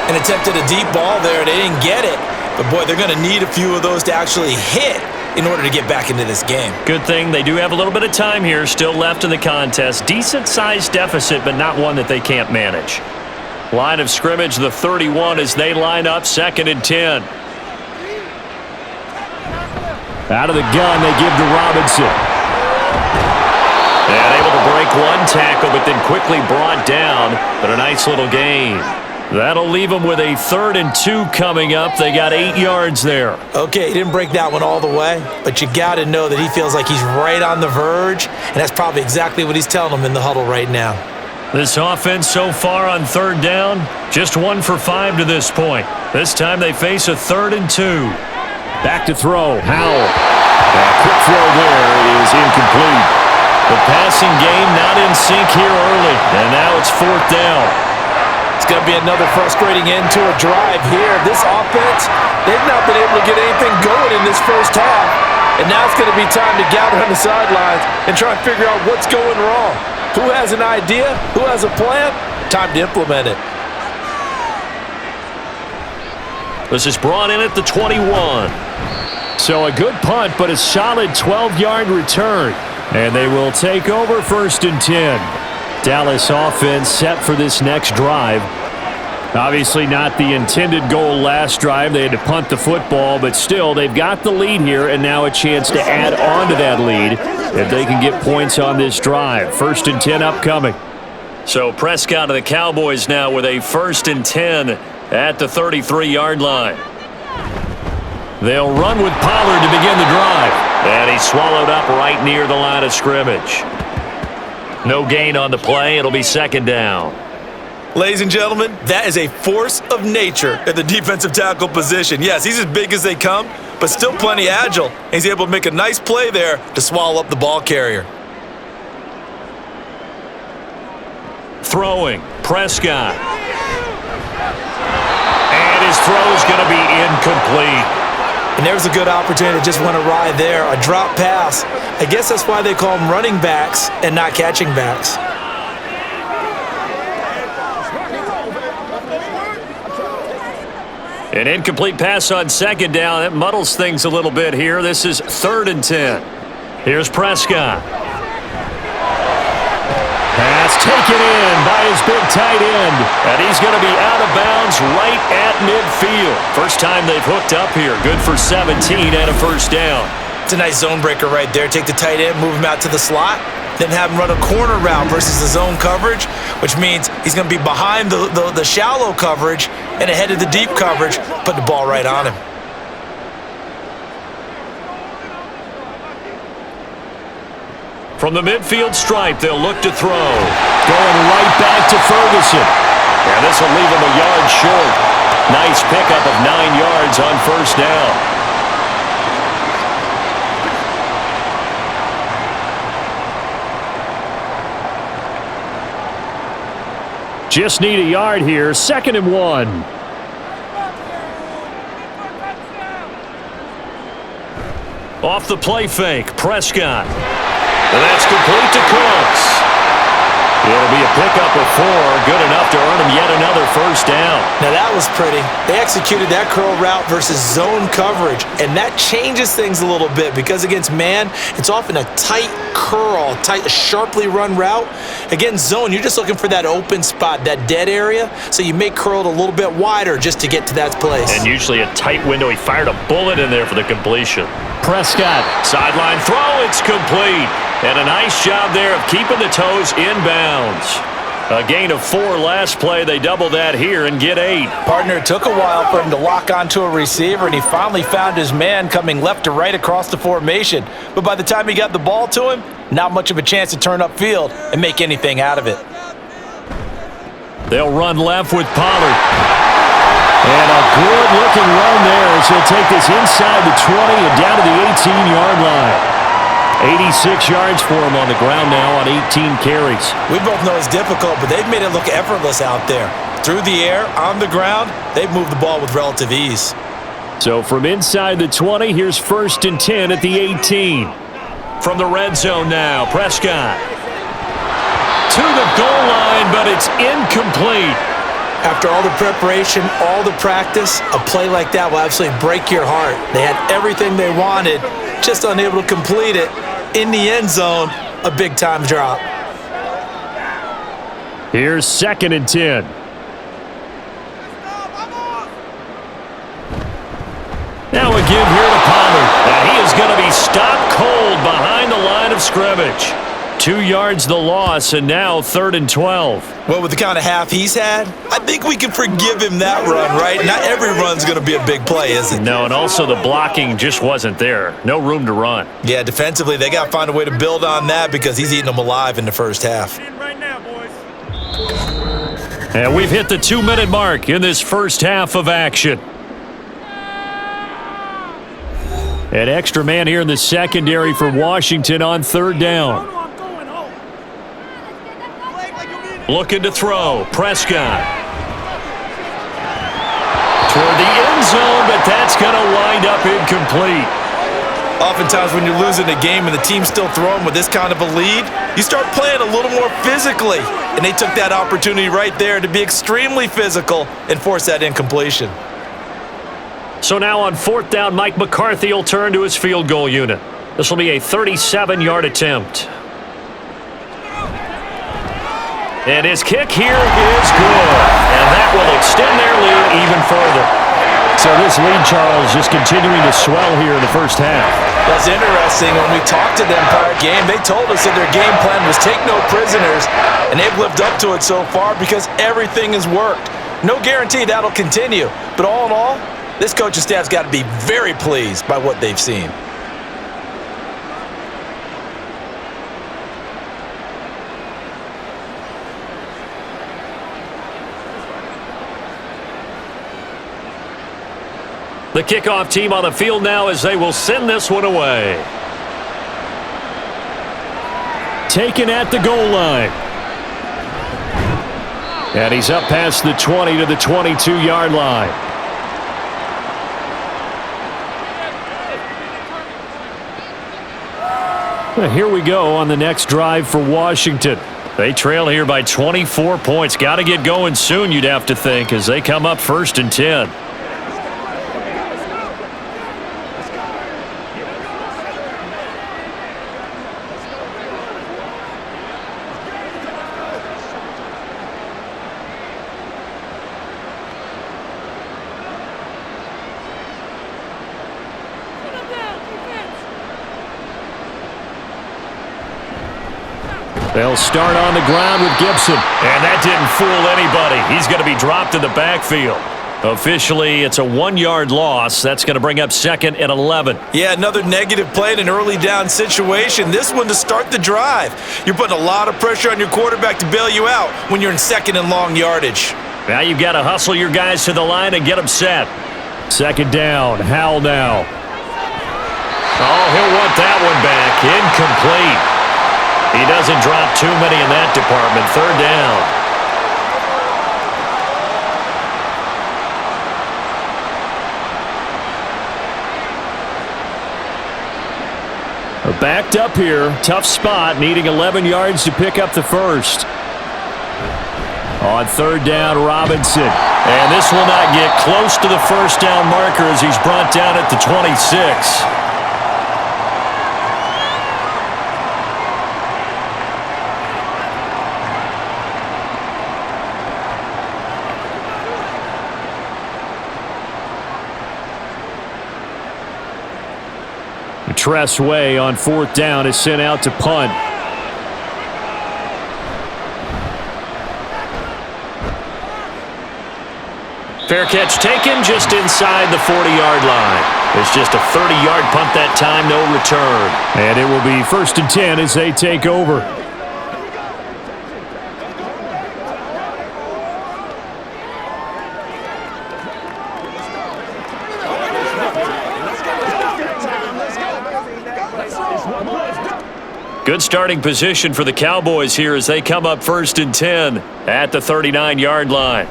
And attempted a deep ball there. They didn't get it. But, boy, they're going to need a few of those to actually hit in order to get back into this game. Good thing they do have a little bit of time here still left in the contest. Decent-sized deficit, but not one that they can't manage. Line of scrimmage, the 31, as they line up 2nd and 10. Out of the gun, they give to Robinson. And able to break one tackle, but then quickly brought down. But a nice little gain. That'll leave them with a 3rd and 2 coming up. They got 8 yards there. Okay, he didn't break that one all the way, but you got to know that he feels like he's right on the verge, and that's probably exactly what he's telling them in the huddle right now. This offense so far on 3rd down, just 1 for 5 to this point. This time they face a 3rd and 2. Back to throw, Howell. A quick throw there is incomplete. The passing game not in sync here early, and now it's 4th down. It's going to be another frustrating end to a drive here. This offense, they've not been able to get anything going in this first half, and now it's going to be time to gather on the sidelines and try and figure out what's going wrong. Who has an idea? Who has a plan? Time to implement it. This is brought in at the 21. So a good punt, but a solid 12-yard return. And they will take over 1st and 10. Dallas offense set for this next drive. Obviously not the intended goal last drive. They had to punt the football, but still they've got the lead here and now a chance to add on to that lead if they can get points on this drive. 1st and 10 upcoming. So Prescott of the Cowboys now with a 1st and 10 at the 33-yard line. They'll run with Pollard to begin the drive. And he's swallowed up right near the line of scrimmage. No gain on the play. It'll be 2nd down. Ladies and gentlemen, that is a force of nature at the defensive tackle position. Yes, he's as big as they come, but still plenty agile. He's able to make a nice play there to swallow up the ball carrier. Throwing, Prescott. And his throw is going to be incomplete. And there's a good opportunity to just went awry there. A drop pass. I guess that's why they call them running backs and not catching backs. An incomplete pass on 2nd down. That muddles things a little bit here. This is 3rd and 10. Here's Prescott. Pass taken in by his big tight end. And he's going to be out of bounds right at midfield. First time they've hooked up here. Good for 17 and a 1st down. It's a nice zone breaker right there. Take the tight end, move him out to the slot, then have him run a corner route versus the zone coverage, which means he's going to be behind the shallow coverage and ahead of the deep coverage, put the ball right on him. From the midfield stripe, they'll look to throw. Going right back to Ferguson. And this will leave him a yard short. Nice pickup of 9 yards on first down. Just need a yard here. 2nd and 1. Off the play fake, Prescott. And that's complete to Cooks. It'll be a pickup of 4, good enough to earn him yet another first down. Now that was pretty. They executed that curl route versus zone coverage, and that changes things a little bit because against man, it's often a tight curl, sharply run route. Against zone, you're just looking for that open spot, that dead area, so you may curl it a little bit wider just to get to that place. And usually a tight window. He fired a bullet in there for the completion. Prescott, sideline throw, it's complete. And a nice job there of keeping the toes inbounds. A gain of 4 last play. They double that here and get 8. Partner, it took a while for him to lock onto a receiver, and he finally found his man coming left to right across the formation. But by the time he got the ball to him, not much of a chance to turn upfield and make anything out of it. They'll run left with Pollard. And a good-looking run there as he'll take this inside the 20 and down to the 18-yard line. 86 yards for him on the ground now on 18 carries. We both know it's difficult, but they've made it look effortless out there. Through the air, on the ground, they've moved the ball with relative ease. So from inside the 20, here's 1st and 10 at the 18. From the red zone now, Prescott. To the goal line, but it's incomplete. After all the preparation, all the practice, a play like that will absolutely break your heart. They had everything they wanted, just unable to complete it. In the end zone, a big-time drop. Here's 2nd and 10. Now a give here to Pollard. And he is going to be stopped cold behind the line of scrimmage. 2 yards the loss, and now 3rd and 12. Well, with the kind of half he's had, I think we can forgive him that run, right? Not every run's going to be a big play, is it? No, and also the blocking just wasn't there. No room to run. Yeah, defensively, they got to find a way to build on that because he's eating them alive in the first half. And we've hit the 2-minute mark in this first half of action. An extra man here in the secondary for Washington on 3rd down. Looking to throw. Prescott. Toward the end zone, but that's going to wind up incomplete. Oftentimes when you're losing a game and the team's still throwing with this kind of a lead, you start playing a little more physically. And they took that opportunity right there to be extremely physical and force that incompletion. So now on 4th down, Mike McCarthy will turn to his field goal unit. This will be a 37-yard attempt. And his kick here is good. And that will extend their lead even further. So this lead, Charles, just continuing to swell here in the first half. That's interesting. When we talked to them prior game, they told us that their game plan was take no prisoners, and they've lived up to it so far because everything has worked. No guarantee that'll continue. But all in all, this coaching staff's got to be very pleased by what they've seen. The kickoff team on the field now as they will send this one away. Taken at the goal line. And he's up past the 20 to the 22-yard line. Here we go on the next drive for Washington. They trail here by 24 points. Got to get going soon, you'd have to think, as they come up 1st and 10. They'll start on the ground with Gibson. And that didn't fool anybody. He's going to be dropped in the backfield. Officially, it's a 1-yard loss. That's going to bring up 2nd and 11. Yeah, another negative play in an early down situation. This one to start the drive. You're putting a lot of pressure on your quarterback to bail you out when you're in 2nd and long yardage. Now you've got to hustle your guys to the line and get them set. 2nd down, Howell now. Oh, he'll want that one back. Incomplete. He doesn't drop too many in that department. 3rd down. Backed up here. Tough spot, needing 11 yards to pick up the first. On 3rd down, Robinson. And this will not get close to the first down marker as he's brought down at the 26. Tress Way on 4th down is sent out to punt. Fair catch taken just inside the 40-yard line. It's just a 30-yard punt that time, no return. And it will be 1st and 10 as they take over. Good starting position for the Cowboys here as they come up 1st and 10 at the 39-yard line.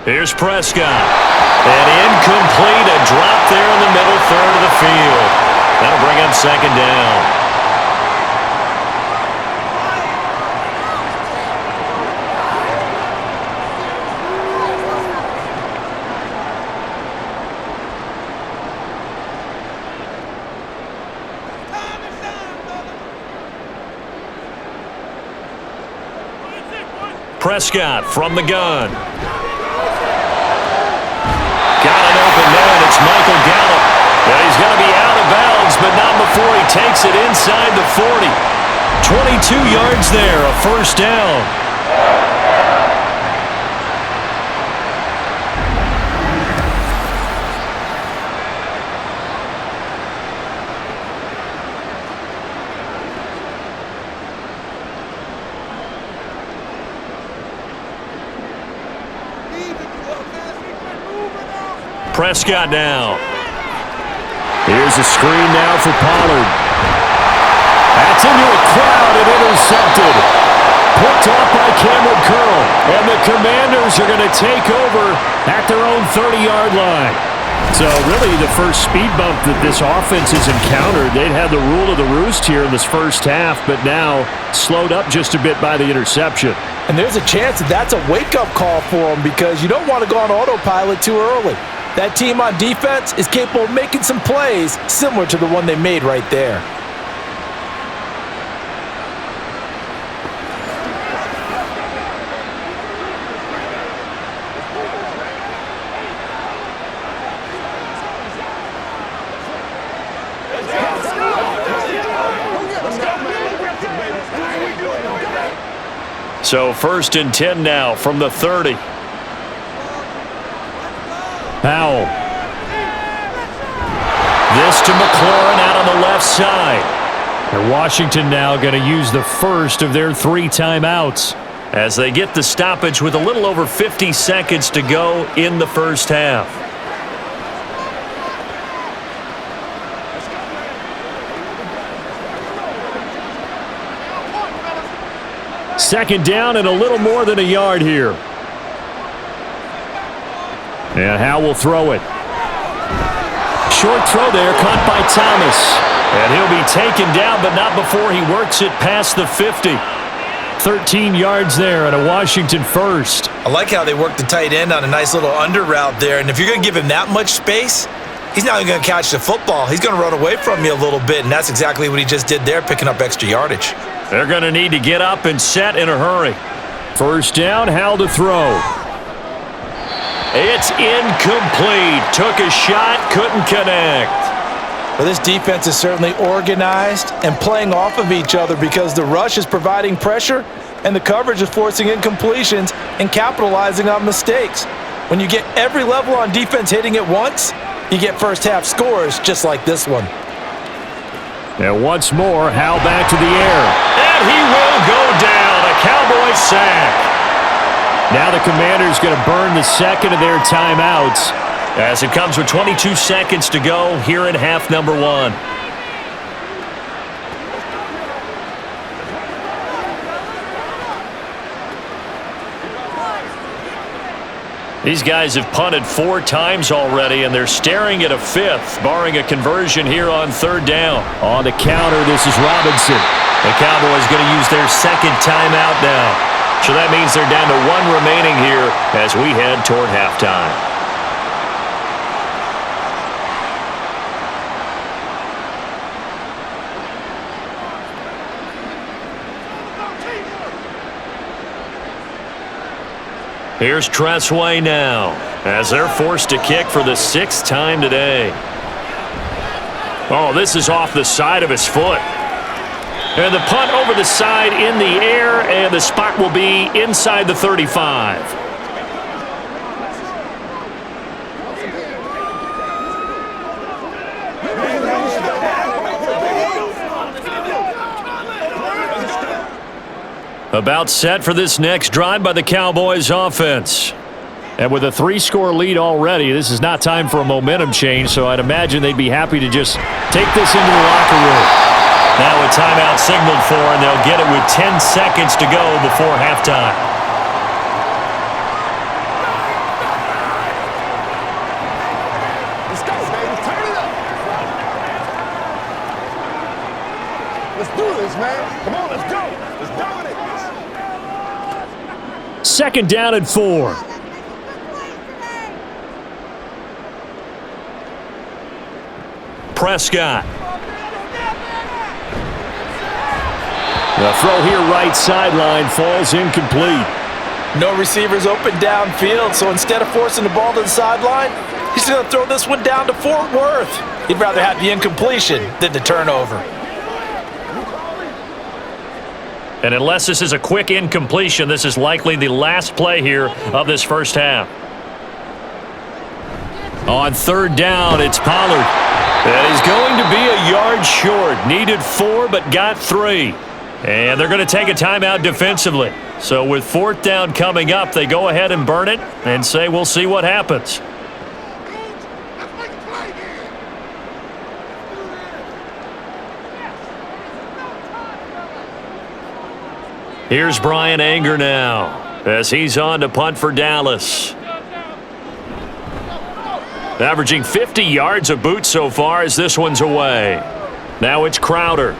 Here's Prescott. And incomplete, a drop there in the middle third of the field. That'll bring up 2nd down. Prescott from the gun. Got an open man. It's Michael Gallup. And he's going to be out of bounds, but not before he takes it inside the 40. 22 yards there, a 1st down. Prescott now. Here's a screen now for Pollard. That's into a crowd and intercepted. Picked off by Cameron Curl. And the Commanders are going to take over at their own 30-yard line. So really the first speed bump that this offense has encountered. They'd had the rule of the roost here in this first half, but now slowed up just a bit by the interception. And there's a chance that that's a wake-up call for them because you don't want to go on autopilot too early. That team on defense is capable of making some plays similar to the one they made right there. So 1st and 10 now from the 30. Howell. This to McLaurin out on the left side. And Washington now going to use the first of their 3 timeouts as they get the stoppage with a little over 50 seconds to go in the first half. Second down and a little more than a yard here. And Howell will throw it. Short throw there, caught by Thomas. And he'll be taken down, but not before he works it past the 50. 13 yards there and a Washington first. I like how they work the tight end on a nice little under route there. And if you're going to give him that much space, he's not even going to catch the football. He's going to run away from you a little bit, and that's exactly what he just did there, picking up extra yardage. They're going to need to get up and set in a hurry. First down, Howell to throw. It's incomplete. Took a shot, couldn't connect. Well, this defense is certainly organized and playing off of each other because the rush is providing pressure and the coverage is forcing incompletions and capitalizing on mistakes. When you get every level on defense hitting at once, you get first-half scores just like this one. And once more, Howell back to the air. And he will go down. A Cowboys sack. Now the Commanders going to burn the second of their timeouts as it comes with 22 seconds to go here in half number 1. These guys have punted 4 times already, and they're staring at a 5th, barring a conversion here on 3rd down. On the counter, this is Robinson. The Cowboys going to use their second timeout now. So that means they're down to 1 remaining here as we head toward halftime. Here's Tressway now as they're forced to kick for the 6th time today. Oh, this is off the side of his foot. And the punt over the side in the air, and the spot will be inside the 35. About set for this next drive by the Cowboys offense. And with a 3-score lead already, this is not time for a momentum change, so I'd imagine they'd be happy to just take this into the locker room. Now a timeout signaled for, and they'll get it with 10 seconds to go before halftime. Let's go, baby. Turn it up. Let's do this, man. Come on, let's go. Let's dominate. 2nd down and 4. Prescott. The throw here right sideline falls incomplete. No receivers open downfield, so instead of forcing the ball to the sideline, he's going to throw this one down to Fort Worth. He'd rather have the incompletion than the turnover. And unless this is a quick incompletion, this is likely the last play here of this first half. On 3rd down, it's Pollard. And he's going to be a yard short. Needed 4, but got 3. And they're going to take a timeout defensively. So with 4th down coming up, they go ahead and burn it and say we'll see what happens. Here's Brian Anger now as he's on to punt for Dallas. Averaging 50 yards a boot so far as this one's away. Now it's Crowder.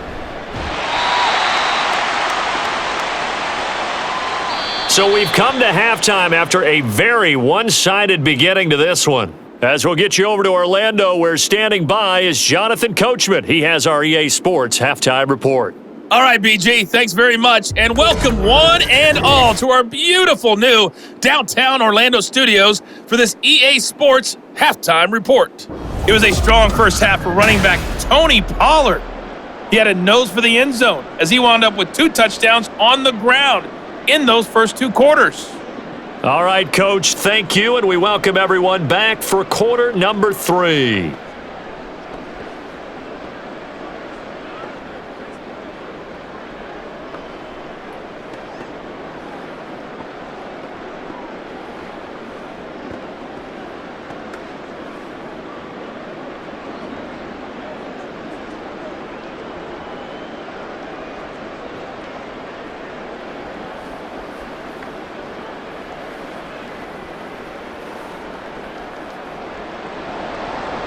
So we've come to halftime after a very one-sided beginning to this one. As we'll get you over to Orlando, where standing by is Jonathan Coachman. He has our EA Sports Halftime Report. All right, BG, thanks very much, and welcome one and all to our beautiful new downtown Orlando studios for this EA Sports Halftime Report. It was a strong first half for running back Tony Pollard. He had a nose for the end zone as he wound up with 2 touchdowns on the ground in those first 2 quarters. All right, Coach, thank you, and we welcome everyone back for quarter number 3.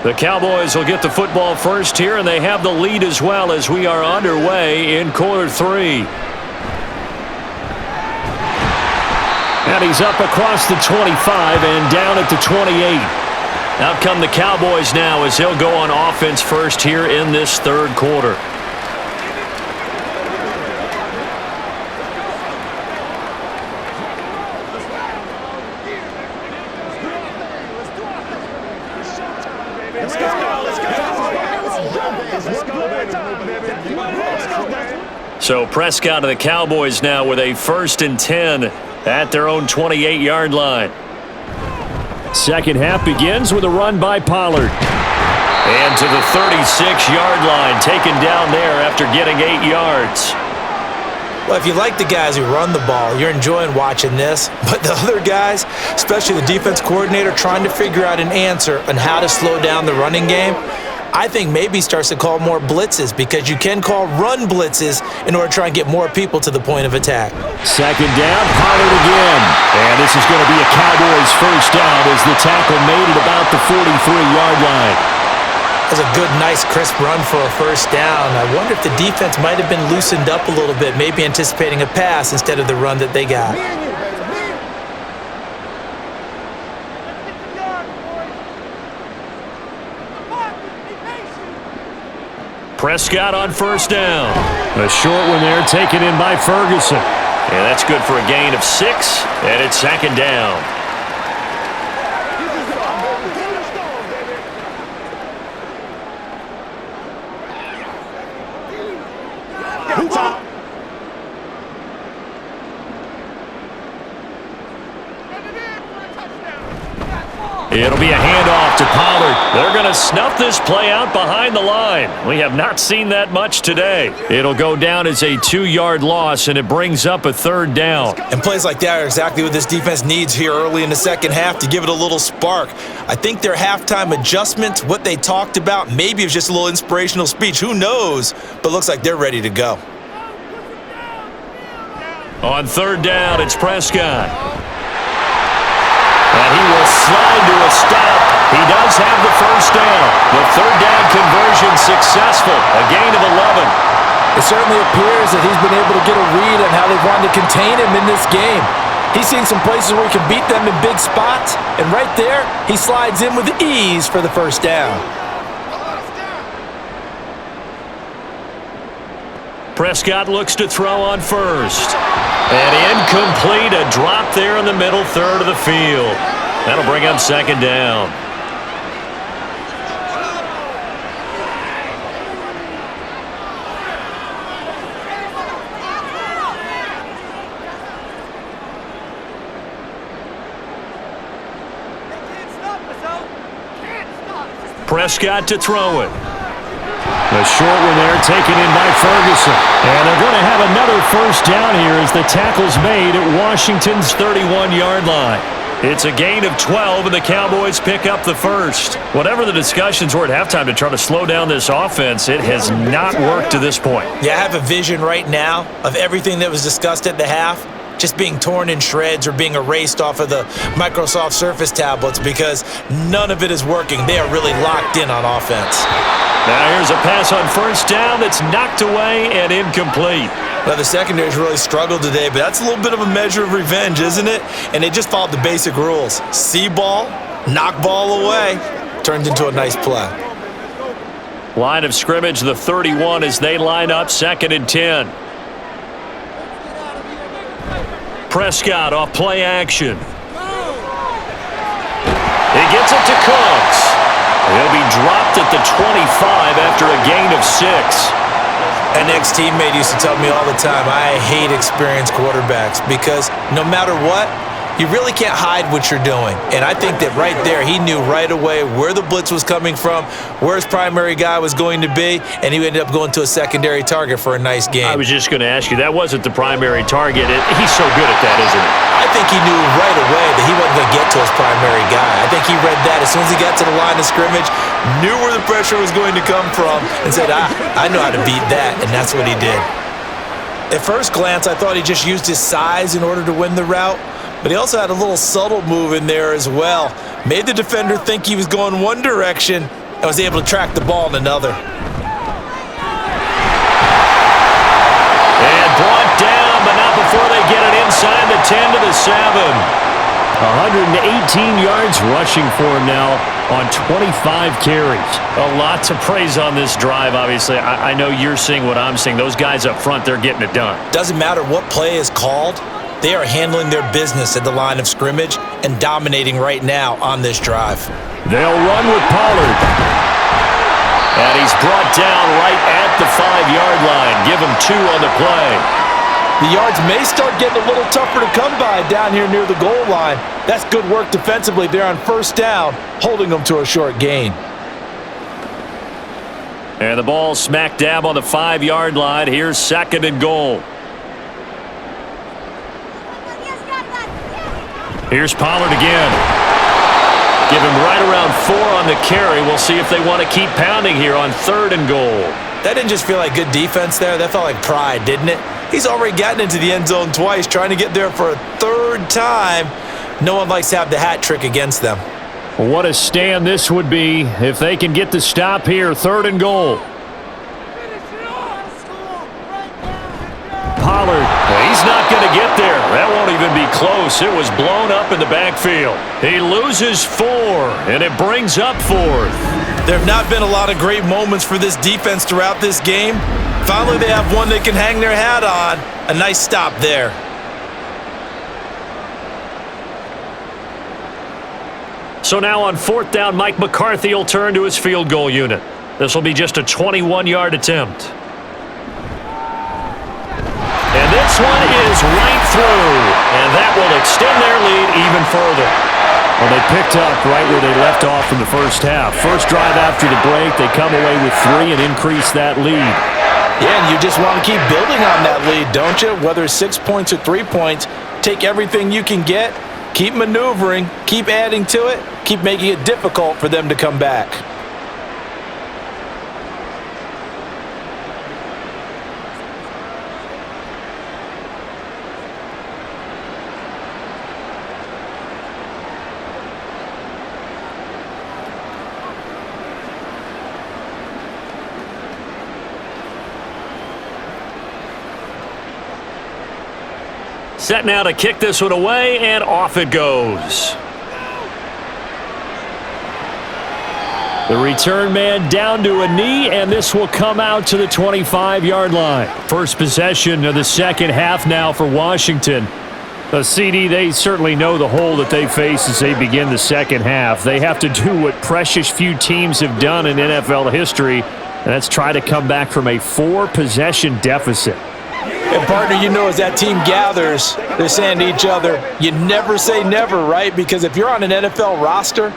The Cowboys will get the football first here, and they have the lead as well as we are underway in quarter 3. And he's up across the 25 and down at the 28. Out come the Cowboys now as they'll go on offense first here in this 3rd quarter. So Prescott of the Cowboys now with a 1st and 10 at their own 28-yard line. Second half begins with a run by Pollard. And to the 36-yard line, taken down there after getting 8 yards. Well, if you like the guys who run the ball, you're enjoying watching this. But the other guys, especially the defense coordinator, trying to figure out an answer on how to slow down the running game, I think maybe starts to call more blitzes, because you can call run blitzes in order to try and get more people to the point of attack. Second down, Pollard again. And this is going to be a Cowboys first down as the tackle made at about the 43-yard line. That's a good, nice, crisp run for a first down. I wonder if the defense might have been loosened up a little bit, maybe anticipating a pass instead of the run that they got. Prescott on first down. A short one there taken in by Ferguson. And that's good for a gain of 6, and it's second down. It'll be a handoff to Pollard. They're going to snuff this play out behind the line. We have not seen that much today. It'll go down as a 2-yard loss, and it brings up a third down. And plays like that are exactly what this defense needs here early in the second half to give it a little spark. I think their halftime adjustments, what they talked about, maybe it was just a little inspirational speech. Who knows? But looks like they're ready to go. On third down, it's Prescott. And he will slide to a stop. He does have the first down. The third down conversion successful. A gain of 11. It certainly appears that he's been able to get a read on how they've wanted to contain him in this game. He's seen some places where he can beat them in big spots, and right there, he slides in with ease for the first down. Prescott looks to throw on first. And incomplete, a drop there in the middle third of the field. That'll bring up second down. Prescott to throw it. A short one there taken in by Ferguson. And they're going to have another first down here as the tackle's made at Washington's 31-yard line. It's a gain of 12, and the Cowboys pick up the first. Whatever the discussions were at halftime to try to slow down this offense, it has not worked to this point. Yeah, I have a vision right now of everything that was discussed at the half just being torn in shreds or being erased off of the Microsoft Surface tablets, because none of it is working. They are really locked in on offense. Now here's a pass on first down that's knocked away and incomplete. Now the secondary's really struggled today, but that's a little bit of a measure of revenge, isn't it? And they just followed the basic rules. See ball, knock ball away. Turns into a nice play. Line of scrimmage, the 31 as they line up, 2nd and 10. Prescott off play action. He gets it to Cooks. He'll be dropped at the 25 after a gain of 6. An ex-teammate used to tell me all the time, I hate experienced quarterbacks, because no matter what, you really can't hide what you're doing. And I think that right there, he knew right away where the blitz was coming from, where his primary guy was going to be, and he ended up going to a secondary target for a nice game. I was just going to ask you, that wasn't the primary target. He's so good at that, isn't he? I think he knew right away that he wasn't going to get to his primary guy. I think he read that as soon as he got to the line of scrimmage, knew where the pressure was going to come from, and said, I know how to beat that, and that's what he did. At first glance, I thought he just used his size in order to win the route, but he also had a little subtle move in there as well. Made the defender think he was going one direction and was able to track the ball in another. And brought down, but not before they get it inside the 10 to the 7. 118 yards rushing for him now on 25 carries. A lot to praise on this drive, obviously. I know you're seeing what I'm seeing. Those guys up front, they're getting it done. Doesn't matter what play is called. They are handling their business at the line of scrimmage and dominating right now on this drive. They'll run with Pollard. And he's brought down right at the 5-yard line. Give him 2 on the play. The yards may start getting a little tougher to come by down here near the goal line. That's good work defensively there on first down, holding them to a short gain. And the ball smack dab on the 5-yard line. Here's 2nd and goal. Here's Pollard again. Give him right around 4 on the carry. We'll see if they want to keep pounding here on 3rd and goal. That didn't just feel like good defense there. That felt like pride, didn't it? He's already gotten into the end zone twice, trying to get there for a 3rd time. No one likes to have the hat trick against them. What a stand this would be if they can get the stop here. 3rd and goal. Pollard, he's not going to get there. That won't even be close. It was blown up in the backfield. He loses 4, and it brings up 4th. There have not been a lot of great moments for this defense throughout this game. Finally, they have one they can hang their hat on. A nice stop there. So now on 4th down, Mike McCarthy will turn to his field goal unit. This will be just a 21-yard attempt. And this one is right through, and that will extend their lead even further. Well, they picked up right where they left off in the first half. First drive after the break, they come away with 3 and increase that lead. Yeah, and you just want to keep building on that lead, don't you? Whether it's 6 points or 3 points, take everything you can get, keep maneuvering, keep adding to it, keep making it difficult for them to come back. Set now to kick this one away, and off it goes. The return man down to a knee, and this will come out to the 25-yard line. First possession of the second half now for Washington. The CD, they certainly know the hole that they face as they begin the second half. They have to do what precious few teams have done in NFL history, and that's try to come back from a 4-possession deficit. And partner, you know, as that team gathers, they're saying to each other, you never say never, right? Because if you're on an NFL roster,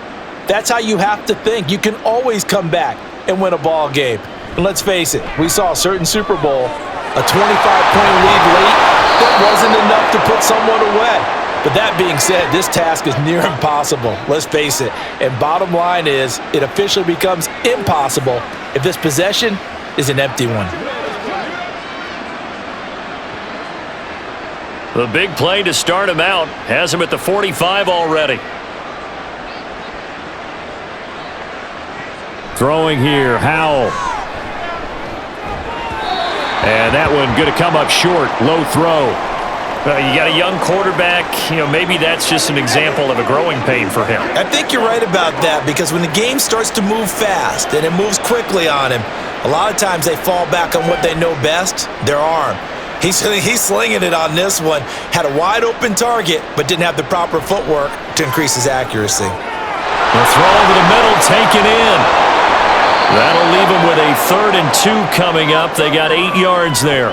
that's how you have to think. You can always come back and win a ball game. And let's face it, we saw a certain Super Bowl, a 25-point lead late, that wasn't enough to put someone away. But that being said, this task is near impossible. Let's face it. And bottom line is, it officially becomes impossible if this possession is an empty one. The big play to start him out has him at the 45 already. Throwing here, Howell. And that one going to come up short, low throw. You got a young quarterback, maybe that's just an example of a growing pain for him. I think you're right about that, because when the game starts to move fast and it moves quickly on him, a lot of times they fall back on what they know best, their arm. He's slinging it on this one. Had a wide open target, but didn't have the proper footwork to increase his accuracy. The throw over the middle, taken in. That'll leave him with a 3rd and 2 coming up. They got 8 yards there.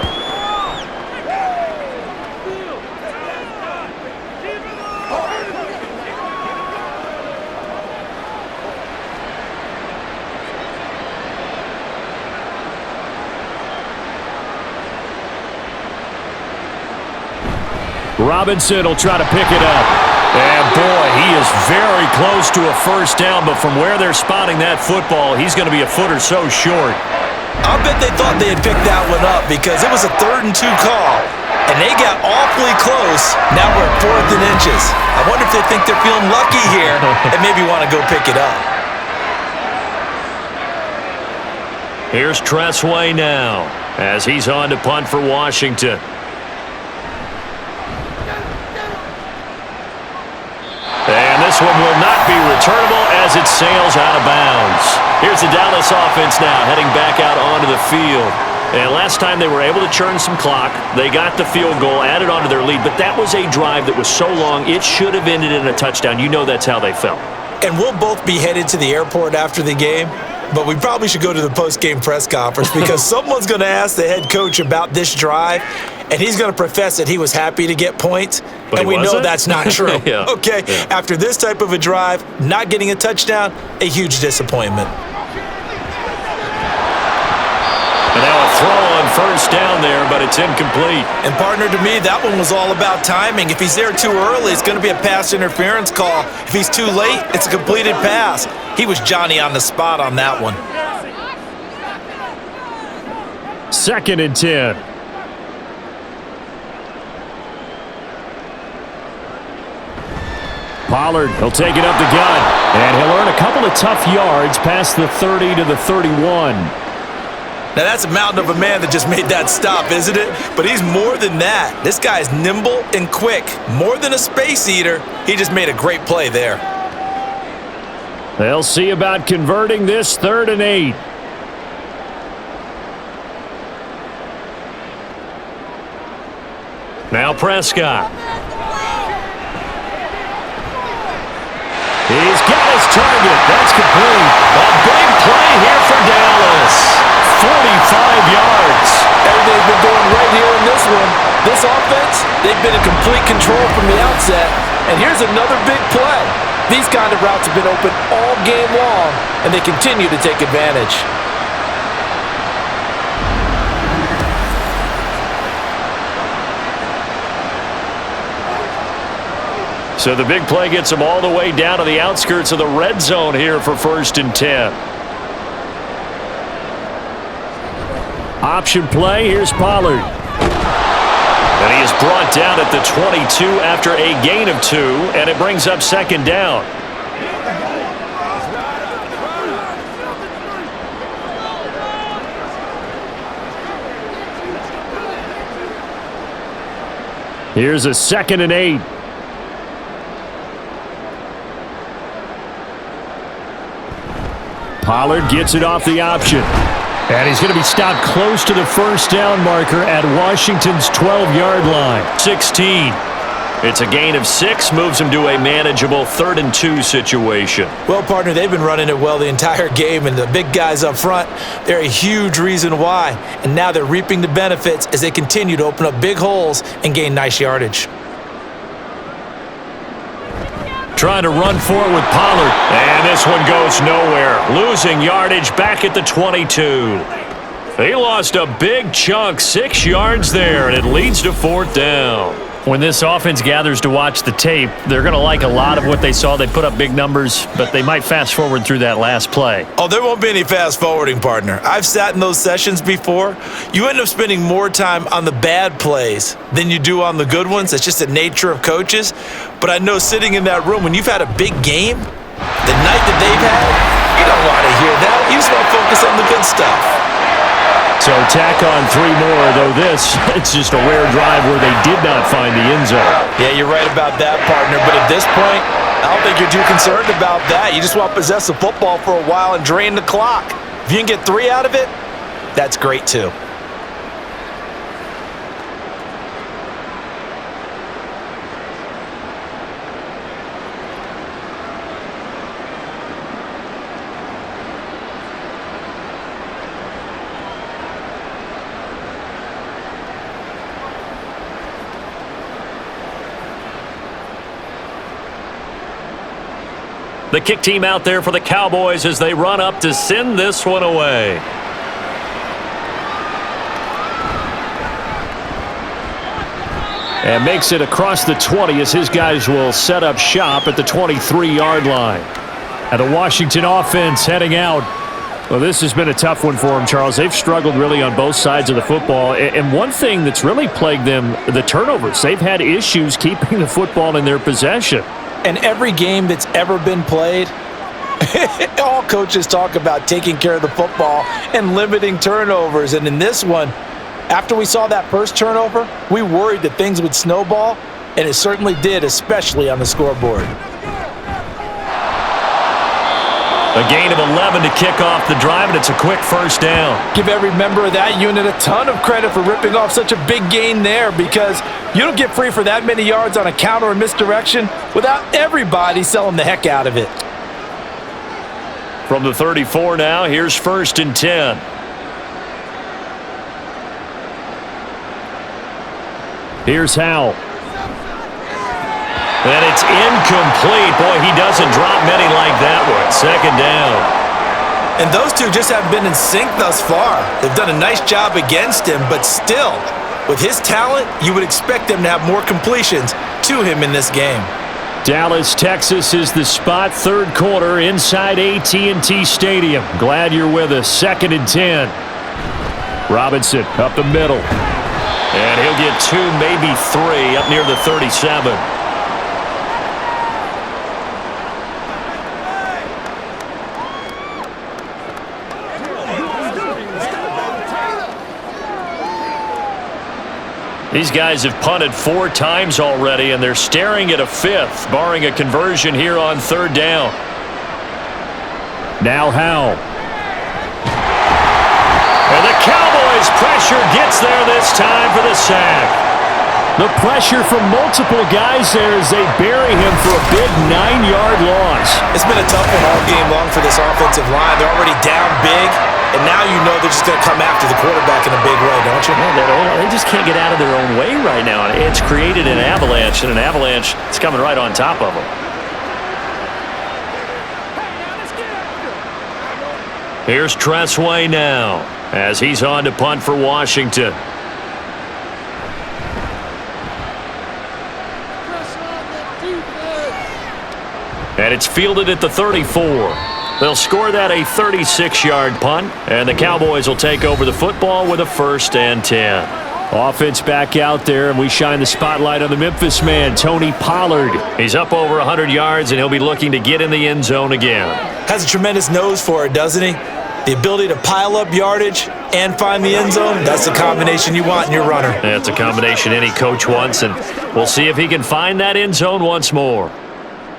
Robinson will try to pick it up. And boy, he is very close to a first down, but from where they're spotting that football, he's going to be a foot or so short. I'll bet they thought they had picked that one up, because it was a 3rd and 2 call, and they got awfully close. Now we're at 4th and inches. I wonder if they think they're feeling lucky here and maybe want to go pick it up. Here's Tressway now as he's on to punt for Washington. And this one will not be returnable as it sails out of bounds. Here's the Dallas offense now heading back out onto the field. And last time they were able to churn some clock, they got the field goal, added onto their lead, but that was a drive that was so long it should have ended in a touchdown. You know that's how they felt. And we'll both be headed to the airport after the game, but we probably should go to the post-game press conference, because someone's going to ask the head coach about this drive, and he's going to profess that he was happy to get points, but and we know wasn't? that's not true. Yeah. Okay, yeah. After this type of a drive, not getting a touchdown, a huge disappointment. And now a throw on first down there, but it's incomplete. And partner, to me, that one was all about timing. If he's there too early, it's going to be a pass interference call. If he's too late, it's a completed pass. He was Johnny on the spot on that one. 2nd and 10. Pollard, he'll take it up the gut, and he'll earn a couple of tough yards past the 30 to the 31. Now, that's a mountain of a man that just made that stop, isn't it? But he's more than that. This guy's nimble and quick. More than a space eater, he just made a great play there. They'll see about converting this 3rd and 8. Now Prescott. He's got his target. That's complete. A big play here for Dallas. 45 yards. Everything's been going right here in this one. This offense, they've been in complete control from the outset. And here's another big play. These kind of routes have been open all game long, and they continue to take advantage. So the big play gets them all the way down to the outskirts of the red zone here for 1st and 10. Option play, here's Pollard. And he is brought down at the 22 after a gain of 2, and it brings up 2nd down. Here's a 2nd and 8. Pollard gets it off the option. And he's going to be stopped close to the first down marker at Washington's 12-yard line. 16. It's a gain of 6, moves him to a manageable 3rd and 2 situation. Well, partner, they've been running it well the entire game, and the big guys up front, they're a huge reason why. And now they're reaping the benefits as they continue to open up big holes and gain nice yardage. Trying to run for it with Pollard. And this one goes nowhere. Losing yardage back at the 22. They lost a big chunk, 6 yards there, and it leads to 4th down. When this offense gathers to watch the tape, they're going to like a lot of what they saw. They put up big numbers, but they might fast forward through that last play. Oh, there won't be any fast forwarding, partner. I've sat in those sessions before. You end up spending more time on the bad plays than you do on the good ones. That's just the nature of coaches. But I know sitting in that room, when you've had a big game, the night that they've had, you don't want to hear that. You just want to focus on the good stuff. So tack on 3 more, though this, it's just a rare drive where they did not find the end zone. Yeah, you're right about that, partner. But at this point, I don't think you're too concerned about that. You just want to possess the football for a while and drain the clock. If you can get 3 out of it, that's great too. The kick team out there for the Cowboys as they run up to send this one away. And makes it across the 20 as his guys will set up shop at the 23-yard line. And the Washington offense heading out. Well, this has been a tough one for them, Charles. They've struggled really on both sides of the football. And one thing that's really plagued them, the turnovers. They've had issues keeping the football in their possession. And every game that's ever been played, all coaches talk about taking care of the football and limiting turnovers. And in this one, after we saw that first turnover, we worried that things would snowball, and it certainly did, especially on the scoreboard. A gain of 11 to kick off the drive, and it's a quick first down. Give every member of that unit a ton of credit for ripping off such a big gain there, because you don't get free for that many yards on a counter or misdirection without everybody selling the heck out of it. From the 34 now, here's 1st and 10. Here's Howell. And it's incomplete. Boy, he doesn't drop many like that one. Second down. And those two just haven't been in sync thus far. They've done a nice job against him, but still, with his talent, you would expect them to have more completions to him in this game. Dallas, Texas is the spot. Third quarter inside AT&T Stadium. Glad you're with us. 2nd and 10. Robinson up the middle. And he'll get 2, maybe 3 up near the 37. These guys have punted 4 times already, and they're staring at a 5th, barring a conversion here on 3rd down. Now Howell. And the Cowboys' pressure gets there this time for the sack. The pressure from multiple guys there as they bury him for a big 9-yard loss. It's been a tough one all game long for this offensive line. They're already down big, and now you know they're just going to come after the quarterback in a big way, don't you? Yeah, they just can't get out of their own way right now. It's created an avalanche, and an avalanche is coming right on top of them. Here's Tressway now as he's on to punt for Washington. And it's fielded at the 34. They'll score that a 36-yard punt, and the Cowboys will take over the football with a 1st and 10. Offense back out there, and we shine the spotlight on the Memphis man, Tony Pollard. He's up over 100 yards, and he'll be looking to get in the end zone again. Has a tremendous nose for it, doesn't he? The ability to pile up yardage and find the end zone, that's the combination you want in your runner. That's a combination any coach wants, and we'll see if he can find that end zone once more.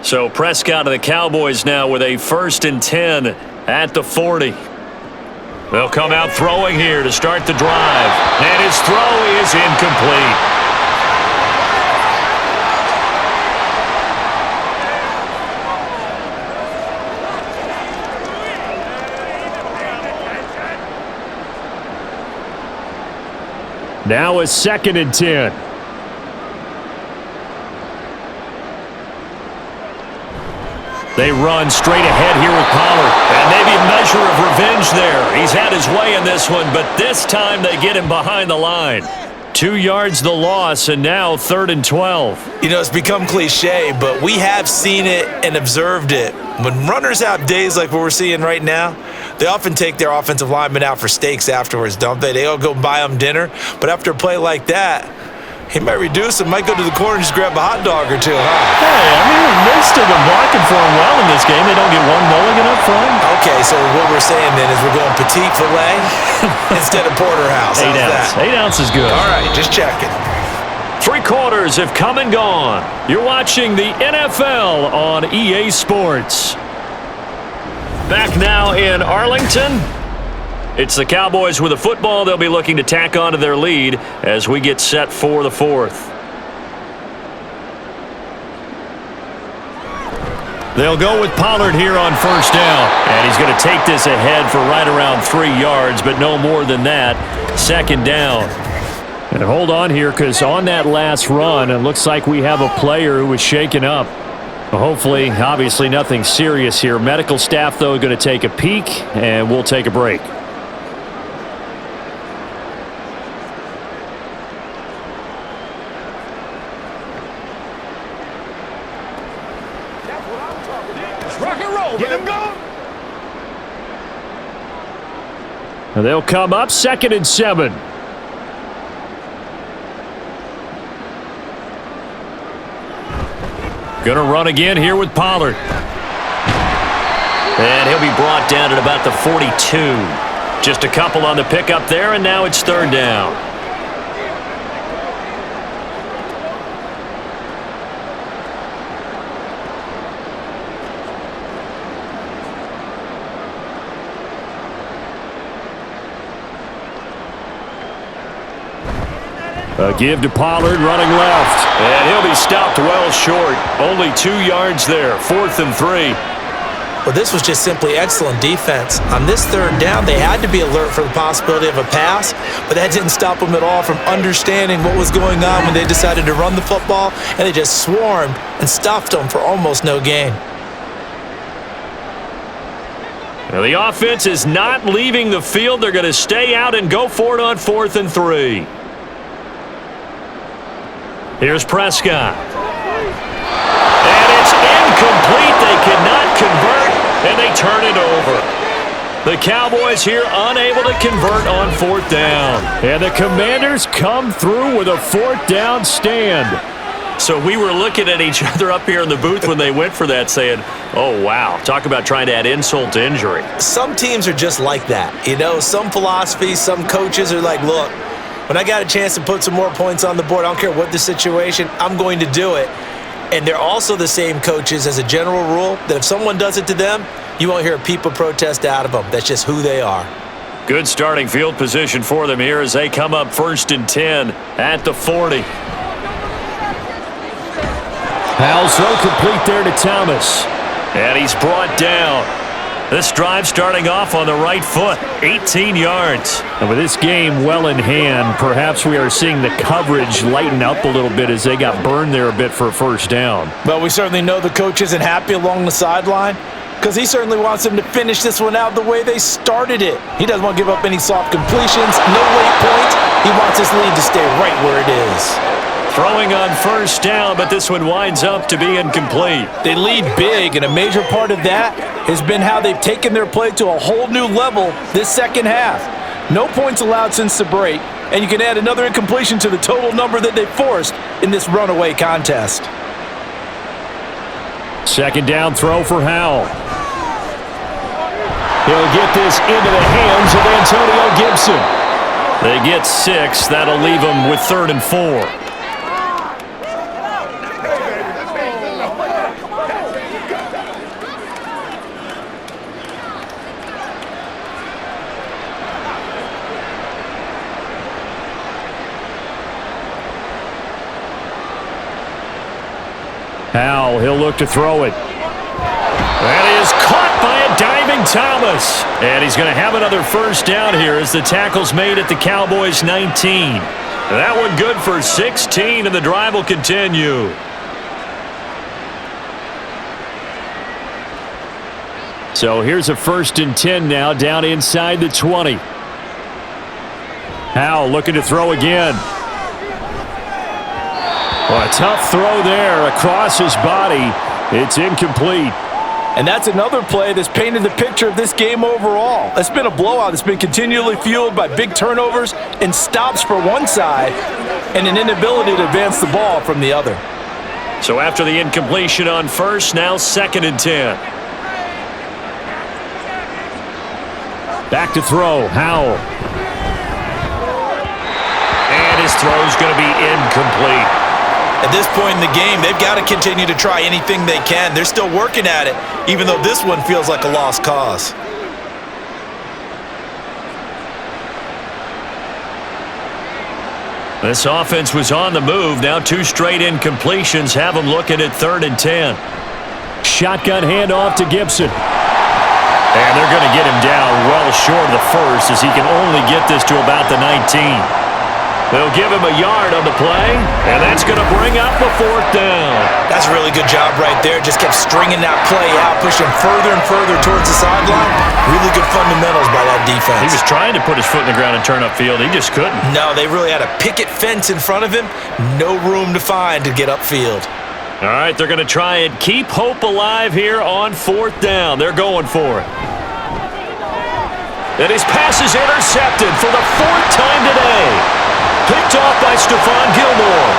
So Prescott of the Cowboys now with a 1st and 10 at the 40. They'll come out throwing here to start the drive. And his throw is incomplete. Now a 2nd and 10. They run straight ahead here with Pollard. And maybe a measure of revenge there. He's had his way in this one, but this time they get him behind the line. 2 yards the loss, and now 3rd and 12. You know, it's become cliche, but we have seen it and observed it. When runners have days like what we're seeing right now, they often take their offensive linemen out for steaks afterwards, don't they? They all go buy them dinner. But after a play like that, he might reduce it, might go to the corner and just grab a hot dog or two, huh? Hey, I mean, they've still been blocking for him well in this game. They don't get one mulligan up front. Okay, so what we're saying then is we're going petite filet instead of porterhouse. 8 ounce. 8 ounce is good. All right, just checking. 3 quarters have come and gone. You're watching the NFL on EA Sports. Back now in Arlington. It's the Cowboys with the football. They'll be looking to tack on to their lead as we get set for the 4th. They'll go with Pollard here on 1st down. And he's going to take this ahead for right around 3 yards, but no more than that. 2nd down. And hold on here, because on that last run, it looks like we have a player who was shaken up. Hopefully, obviously nothing serious here. Medical staff, though, going to take a peek, and we'll take a break. And they'll come up 2nd and 7. Gonna run again here with Pollard. And he'll be brought down at about the 42. Just a couple on the pickup there, and now it's 3rd down. A give to Pollard, running left. And he'll be stopped well short. Only 2 yards there. 4th and 3. Well, this was just simply excellent defense. On this third down, they had to be alert for the possibility of a pass, but that didn't stop them at all from understanding what was going on when they decided to run the football, and they just swarmed and stuffed them for almost no gain. Now, the offense is not leaving the field. They're going to stay out and go for it on 4th and 3. Here's Prescott. And it's incomplete. They cannot convert, and they turn it over. The Cowboys here unable to convert on 4th down. And the Commanders come through with a 4th down stand. So we were looking at each other up here in the booth when they went for that saying, oh, wow, talk about trying to add insult to injury. Some teams are just like that. You know, some philosophies, some coaches are like, look, when I got a chance to put some more points on the board, I don't care what the situation, I'm going to do it. And they're also the same coaches as a general rule that if someone does it to them, you won't hear a peep of protest out of them. That's just who they are. Good starting field position for them here as they come up 1st and 10 at the 40. Powell's throw complete there to Thomas. And he's brought down. This drive starting off on the right foot, 18 yards. And with this game well in hand, perhaps we are seeing the coverage lighten up a little bit as they got burned there a bit for a 1st down. Well, we certainly know the coach isn't happy along the sideline because he certainly wants them to finish this one out the way they started it. He doesn't want to give up any soft completions, no late points. He wants his lead to stay right where it is. Throwing on 1st down, but this one winds up to be incomplete. They lead big, and a major part of that has been how they've taken their play to a whole new level this second half. No points allowed since the break, and you can add another incompletion to the total number that they forced in this runaway contest. 2nd down throw for Howell. He'll get this into the hands of Antonio Gibson. They get 6. That'll leave them with 3rd and 4. Howell, he'll look to throw it. That is caught by a diving Thomas. And he's going to have another 1st down here as the tackle's made at the Cowboys' 19. That one good for 16, and the drive will continue. So here's a 1st and 10 now down inside the 20. Howell looking to throw again. Well, a tough throw there across his body. It's incomplete. And that's another play that's painted the picture of this game overall. It's been a blowout that's been continually fueled by big turnovers and stops for one side and an inability to advance the ball from the other. So after the incompletion on 1st, now 2nd and 10. Back to throw, Howell. And his throw's going to be incomplete. At this point in the game, they've got to continue to try anything they can. They're still working at it, even though this one feels like a lost cause. This offense was on the move. Now 2 straight incompletions have them looking at 3rd and 10. Shotgun handoff to Gibson. And they're going to get him down well short of the 1st as he can only get this to about the 19. They'll give him a yard on the play, and that's going to bring up the 4th down. That's a really good job right there. Just kept stringing that play out, pushing further and further towards the sideline. Really good fundamentals by that defense. He was trying to put his foot in the ground and turn upfield. He just couldn't. No, they really had a picket fence in front of him. No room to find to get upfield. All right, they're going to try and keep hope alive here on 4th down. They're going for it. And his pass is intercepted for the 4th time today. Picked off by Stephon Gilmore.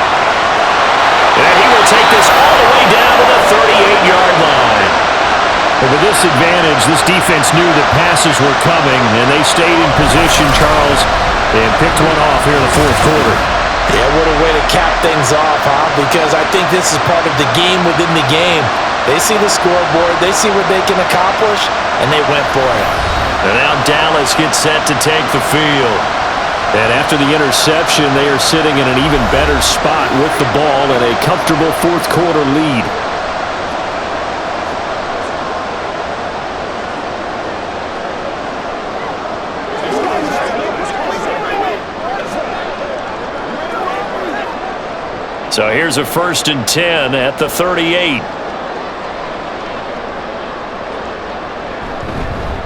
And he will take this all the way down to the 38-yard line. And with this advantage, this defense knew that passes were coming, and they stayed in position, Charles, and picked one off here in the 4th quarter. Yeah, what a way to cap things off, huh? Because I think this is part of the game within the game. They see the scoreboard, they see what they can accomplish, and they went for it. And now Dallas gets set to take the field. And after the interception, they are sitting in an even better spot with the ball and a comfortable 4th quarter lead. So here's a 1st and 10 at the 38.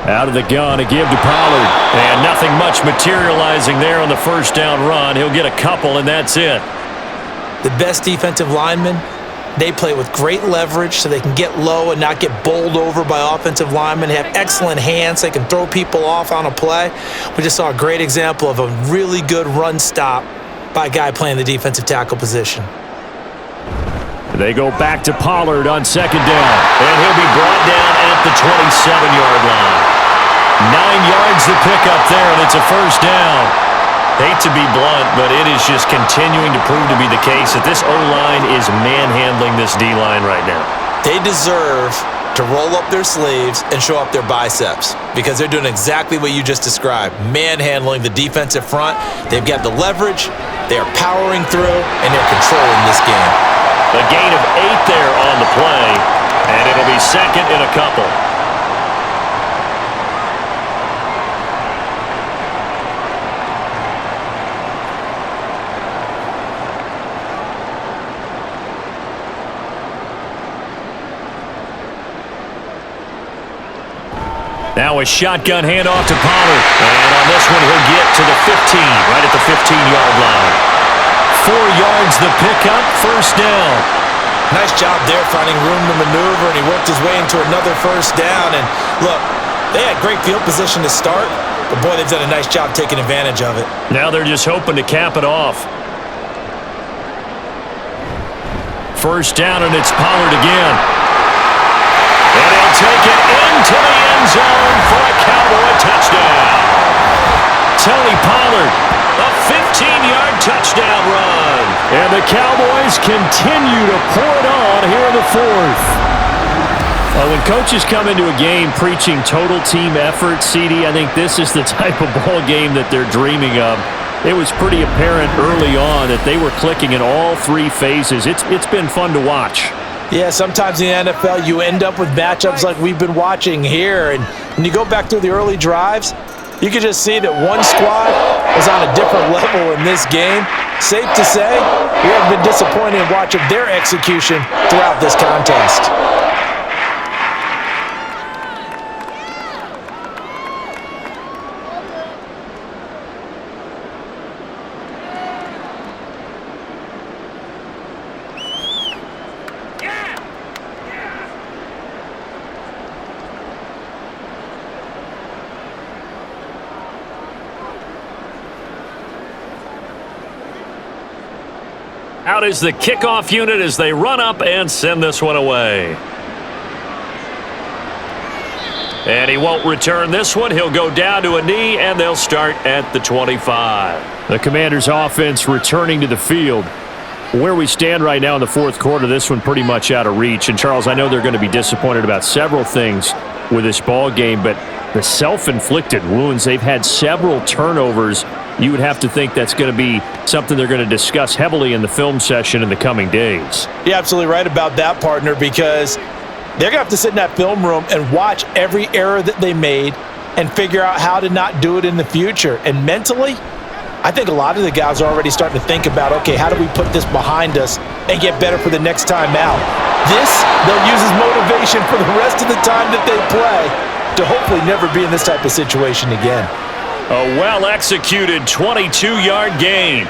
Out of the gun to give to Pollard. And nothing much materializing there on the first down run. He'll get a couple, and that's it. The best defensive linemen, they play with great leverage so they can get low and not get bowled over by offensive linemen. They have excellent hands. They can throw people off on a play. We just saw a great example of a really good run stop by a guy playing the defensive tackle position. They go back to Pollard on 2nd down. And he'll be brought down at the 27-yard line. 9 yards to pick up there, and it's a 1st down. Hate to be blunt, but it is just continuing to prove to be the case that this O-line is manhandling this D-line right now. They deserve to roll up their sleeves and show up their biceps because they're doing exactly what you just described, manhandling the defensive front. They've got the leverage, they're powering through, and they're controlling this game. A gain of 8 there on the play, and it'll be 2nd and a couple. Now a shotgun handoff to Pollard. And on this one, he'll get to the 15, right at the 15-yard line. 4 yards the pickup, 1st down. Nice job there finding room to maneuver, and he worked his way into another 1st down. And look, they had great field position to start, but boy, they've done a nice job taking advantage of it. Now they're just hoping to cap it off. 1st down, and it's Pollard again. And he'll take it into the end zone for a Cowboy touchdown. Tony Pollard, a 15-yard touchdown run. And the Cowboys continue to pour it on here in the 4th. Well, when coaches come into a game preaching total team effort, CD, I think this is the type of ball game that they're dreaming of. It was pretty apparent early on that they were clicking in all 3 phases. It's been fun to watch. Yeah, sometimes in the NFL you end up with matchups like we've been watching here. And when you go back through the early drives, you can just see that one squad is on a different level in this game. Safe to say, we have been disappointed in watching their execution throughout this contest. Out is the kickoff unit as they run up and send this one away. And he won't return this one. He'll go down to a knee, and they'll start at the 25. The Commanders' offense returning to the field. Where we stand right now in the 4th quarter, this one pretty much out of reach. And, Charles, I know they're going to be disappointed about several things with this ball game, but the self-inflicted wounds, they've had several turnovers. You would have to think that's going to be something they're going to discuss heavily in the film session in the coming days. You're absolutely right about that, partner, because they're going to have to sit in that film room and watch every error that they made and figure out how to not do it in the future. And mentally, I think a lot of the guys are already starting to think about, okay, how do we put this behind us and get better for the next time out? This, they'll use as motivation for the rest of the time that they play to hopefully never be in this type of situation again. A well-executed 22-yard gain.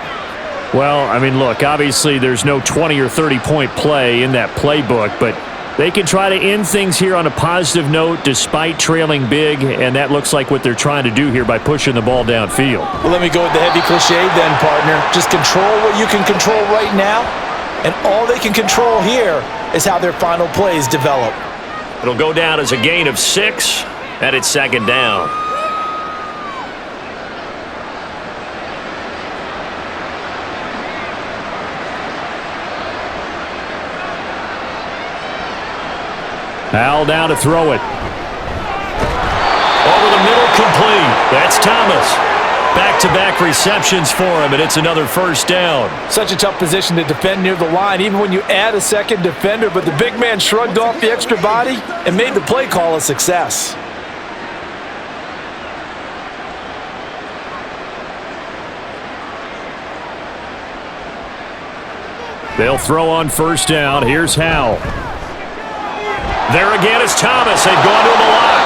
Well, I mean, look, obviously there's no 20 or 30-point play in that playbook, but they can try to end things here on a positive note despite trailing big, and that looks like what they're trying to do here by pushing the ball downfield. Well, let me go with the heavy cliche then, partner. Just control what you can control right now, and all they can control here is how their final plays develop. It'll go down as a gain of 6, and it's 2nd down. Al down to throw it. Over the middle, complete. That's Thomas. Back-to-back receptions for him, and it's another 1st down. Such a tough position to defend near the line, even when you add a second defender, but the big man shrugged off the extra body and made the play call a success. They'll throw on first down. Here's Howell. There again is Thomas. They've gone to him a lot.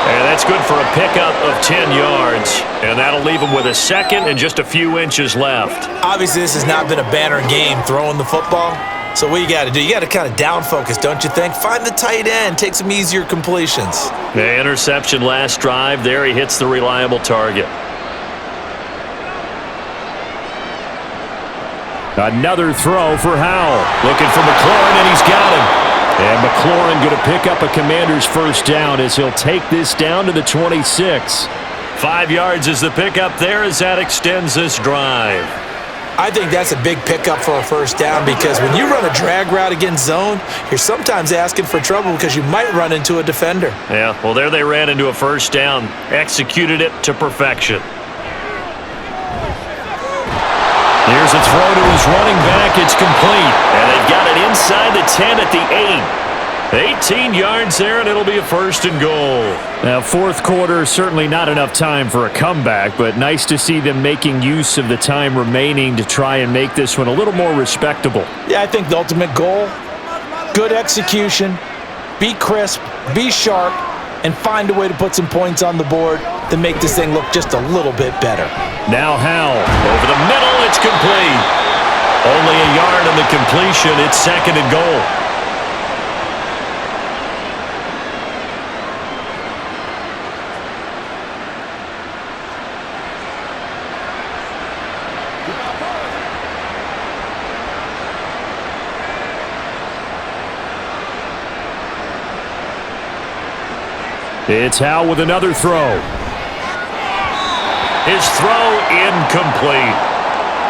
And that's good for a pickup of 10 yards. And that'll leave him with a second and just a few inches left. Obviously, this has not been a banner game throwing the football. So what you got to do, you got to kind of down focus, don't you think? Find the tight end, take some easier completions. The interception last drive. There he hits the reliable target. Another throw for Howell. Looking for McLaurin, and he's got him. And McLaurin going to pick up a Commander's first down as he'll take this down to the 26. 5 yards is the pickup there as that extends this drive. I think that's a big pickup for a first down because when you run a drag route against zone, you're sometimes asking for trouble because you might run into a defender. Yeah, well, there they ran into a first down. Executed it to perfection. Here's a throw to his running back. It's complete. And they've got it inside the 10 at the 8. 18 yards there, and it'll be a first and goal. Now, fourth quarter, certainly not enough time for a comeback, but nice to see them making use of the time remaining to try and make this one a little more respectable. Yeah, I think the ultimate goal, good execution, be crisp, be sharp, and find a way to put some points on the board to make this thing look just a little bit better. Now Howell, over the middle, it's complete. Only a yard on the completion. It's second and goal. It's Howell with another throw. His throw incomplete.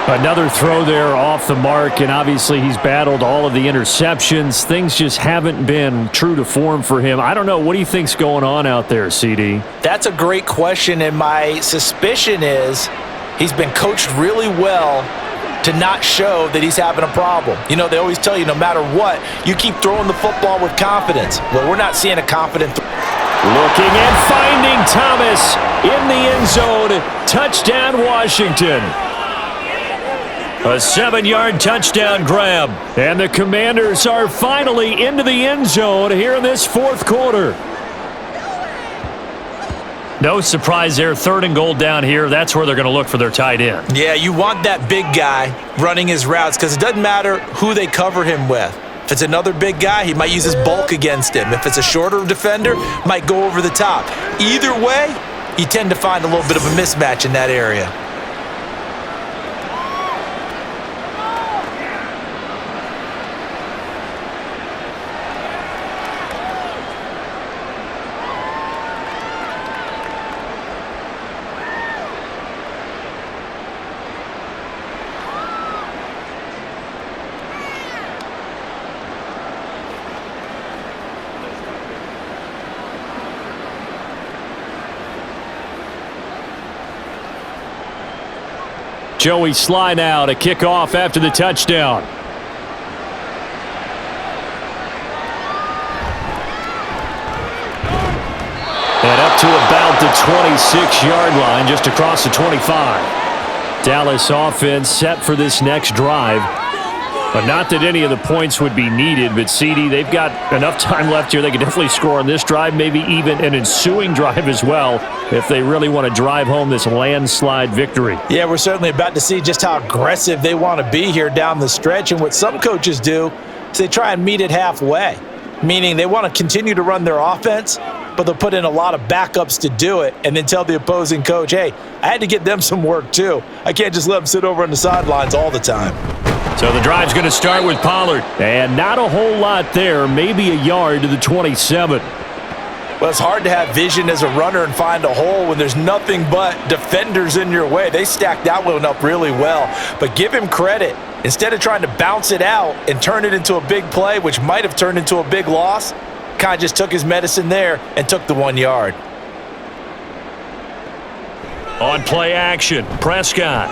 Another throw there off the mark, and obviously he's battled all of the interceptions. Things just haven't been true to form for him. I don't know. What do you think's going on out there, CD? That's a great question, and my suspicion is he's been coached really well to not show that he's having a problem. You know, they always tell you no matter what, you keep throwing the football with confidence. Well, we're not seeing a confident Looking and finding Thomas in the end zone. Touchdown, Washington. A 7-yard touchdown grab. And the Commanders are finally into the end zone here in this fourth quarter. No surprise there. Third and goal down here. That's where they're going to look for their tight end. Yeah, you want that big guy running his routes because it doesn't matter who they cover him with. If it's another big guy, he might use his bulk against him. If it's a shorter defender, might go over the top. Either way, you tend to find a little bit of a mismatch in that area. Joey Sly now to kick off after the touchdown. And up to about the 26-yard line, just across the 25. Dallas offense set for this next drive. But not that any of the points would be needed, but CD, they've got enough time left here. They could definitely score on this drive, maybe even an ensuing drive as well, if they really want to drive home this landslide victory. Yeah, we're certainly about to see just how aggressive they want to be here down the stretch. And what some coaches do is they try and meet it halfway, meaning they want to continue to run their offense, but they'll put in a lot of backups to do it and then tell the opposing coach, hey, I had to get them some work too. I can't just let them sit over on the sidelines all the time. So the drive's going to start with Pollard. And not a whole lot there, maybe a yard to the 27. Well, it's hard to have vision as a runner and find a hole when there's nothing but defenders in your way. They stacked that one up really well. But give him credit. Instead of trying to bounce it out and turn it into a big play, which might have turned into a big loss, kind of just took his medicine there and took the 1 yard. On play action, Prescott.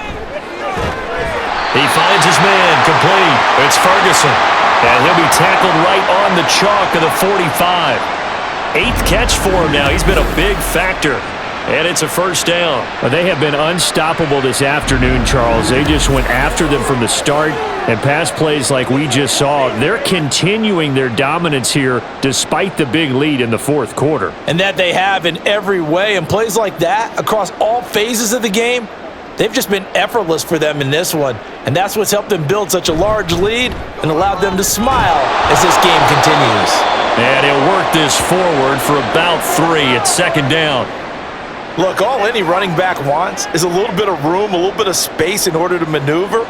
He finds his man, complete. It's Ferguson. And he'll be tackled right on the chalk of the 45. 8th catch for him now. He's been a big factor And it's a first down. Well, they have been unstoppable this afternoon, Charles. They just went after them from the start. And pass plays like we just saw, they're continuing their dominance here despite the big lead in the fourth quarter. And that they have in every way. And plays like that across all phases of the game, they've just been effortless for them in this one. And that's what's helped them build such a large lead and allowed them to smile as this game continues. And he'll work this forward for about 3. It's second down. Look, all any running back wants is a little bit of room, a little bit of space in order to maneuver.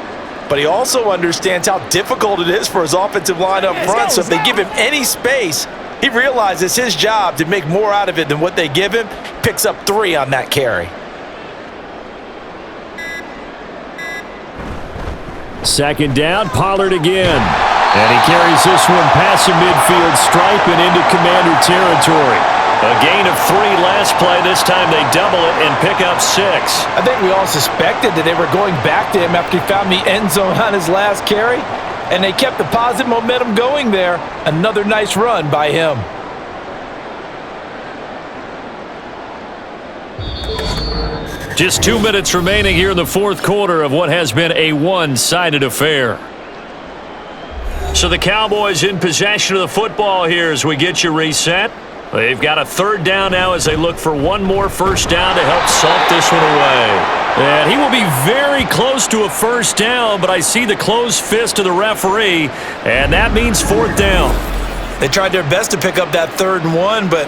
But he also understands how difficult it is for his offensive line up front. So if they give him any space, he realizes his job to make more out of it than what they give him. Picks up 3 on that carry. Second down, Pollard again. And he carries this one past the midfield stripe and into Commander territory. A gain of 3 last play. This time they double it and pick up 6. I think we all suspected that they were going back to him after he found the end zone on his last carry. And they kept the positive momentum going there. Another nice run by him. Just 2 minutes remaining here in the fourth quarter of what has been a one-sided affair. So the Cowboys in possession of the football here as we get you reset. They've got a third down now as they look for one more first down to help salt this one away. And he will be very close to a first down, but I see the closed fist of the referee, and that means fourth down. They tried their best to pick up that 3rd and 1, but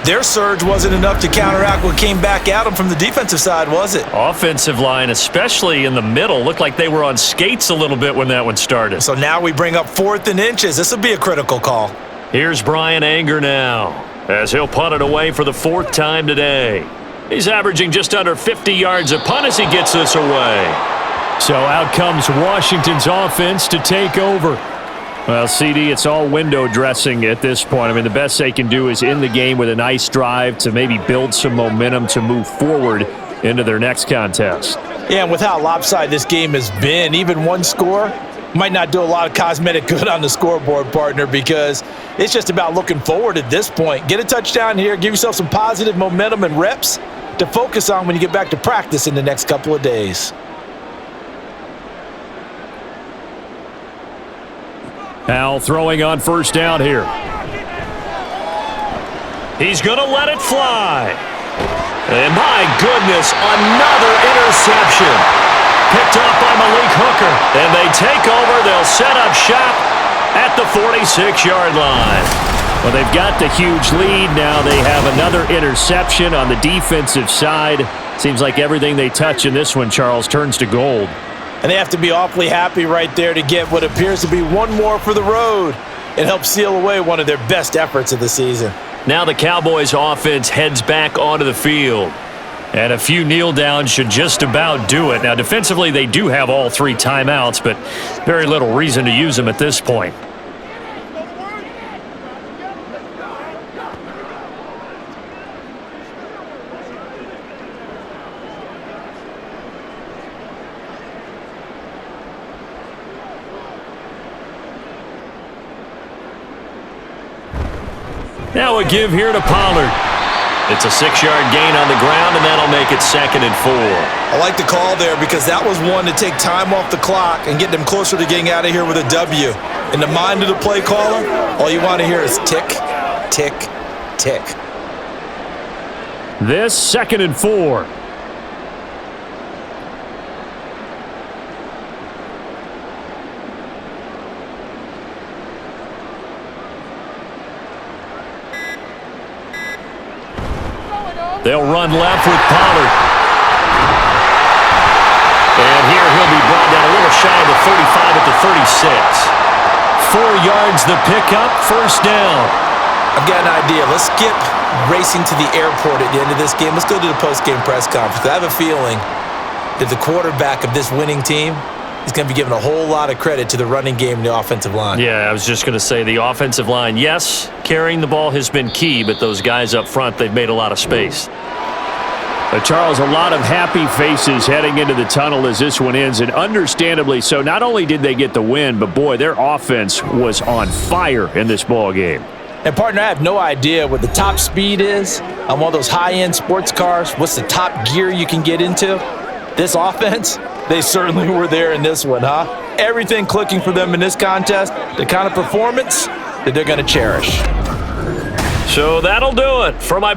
their surge wasn't enough to counteract what came back at them from the defensive side, was it? Offensive line, especially in the middle, looked like they were on skates a little bit when that one started. So now we bring up 4th and inches. This will be a critical call. Here's Brian Anger now, as he'll punt it away for the 4th time today. He's averaging just under 50 yards a punt as he gets this away. So out comes Washington's offense to take over. Well, CD, it's all window dressing at this point. I mean, the best they can do is end the game with a nice drive to maybe build some momentum to move forward into their next contest. Yeah, and with how lopsided this game has been, even one score might not do a lot of cosmetic good on the scoreboard, partner, because it's just about looking forward at this point. Get a touchdown here, give yourself some positive momentum and reps to focus on when you get back to practice in the next couple of days. Al throwing on first down here. He's going to let it fly. And my goodness, another interception. Picked off by Malik Hooker. And they take over. They'll set up shop at the 46-yard line. Well, they've got the huge lead. Now they have another interception on the defensive side. Seems like everything they touch in this one, Charles, turns to gold. And they have to be awfully happy right there to get what appears to be one more for the road and help seal away one of their best efforts of the season. Now the Cowboys offense heads back onto the field. And a few kneel downs should just about do it. Now defensively they do have all 3 timeouts, but very little reason to use them at this point. Now a give here to Pollard. It's a 6-yard gain on the ground, and that'll make it 2nd and 4. I like the call there because that was one to take time off the clock and get them closer to getting out of here with a W. In the mind of the play caller, all you want to hear is tick, tick, tick. This 2nd and 4. They'll run left with Pollard. And here he'll be brought down a little shy of the 35 at the 36. 4 yards the pickup, first down. I've got an idea. Let's skip racing to the airport at the end of this game. Let's go to the post-game press conference. I have a feeling that the quarterback of this winning team is going to be given a whole lot of credit to the running game and the offensive line. Yeah, I was just going to say the offensive line, yes, carrying the ball has been key, but those guys up front, they've made a lot of space. Charles, a lot of happy faces heading into the tunnel as this one ends, and understandably so. Not only did they get the win, but boy, their offense was on fire in this ball game. And partner, I have no idea what the top speed is on one of those high-end sports cars. What's the top gear you can get into? This offense, they certainly were there in this one, huh? Everything clicking for them in this contest, the kind of performance that they're going to cherish. So that'll do it for my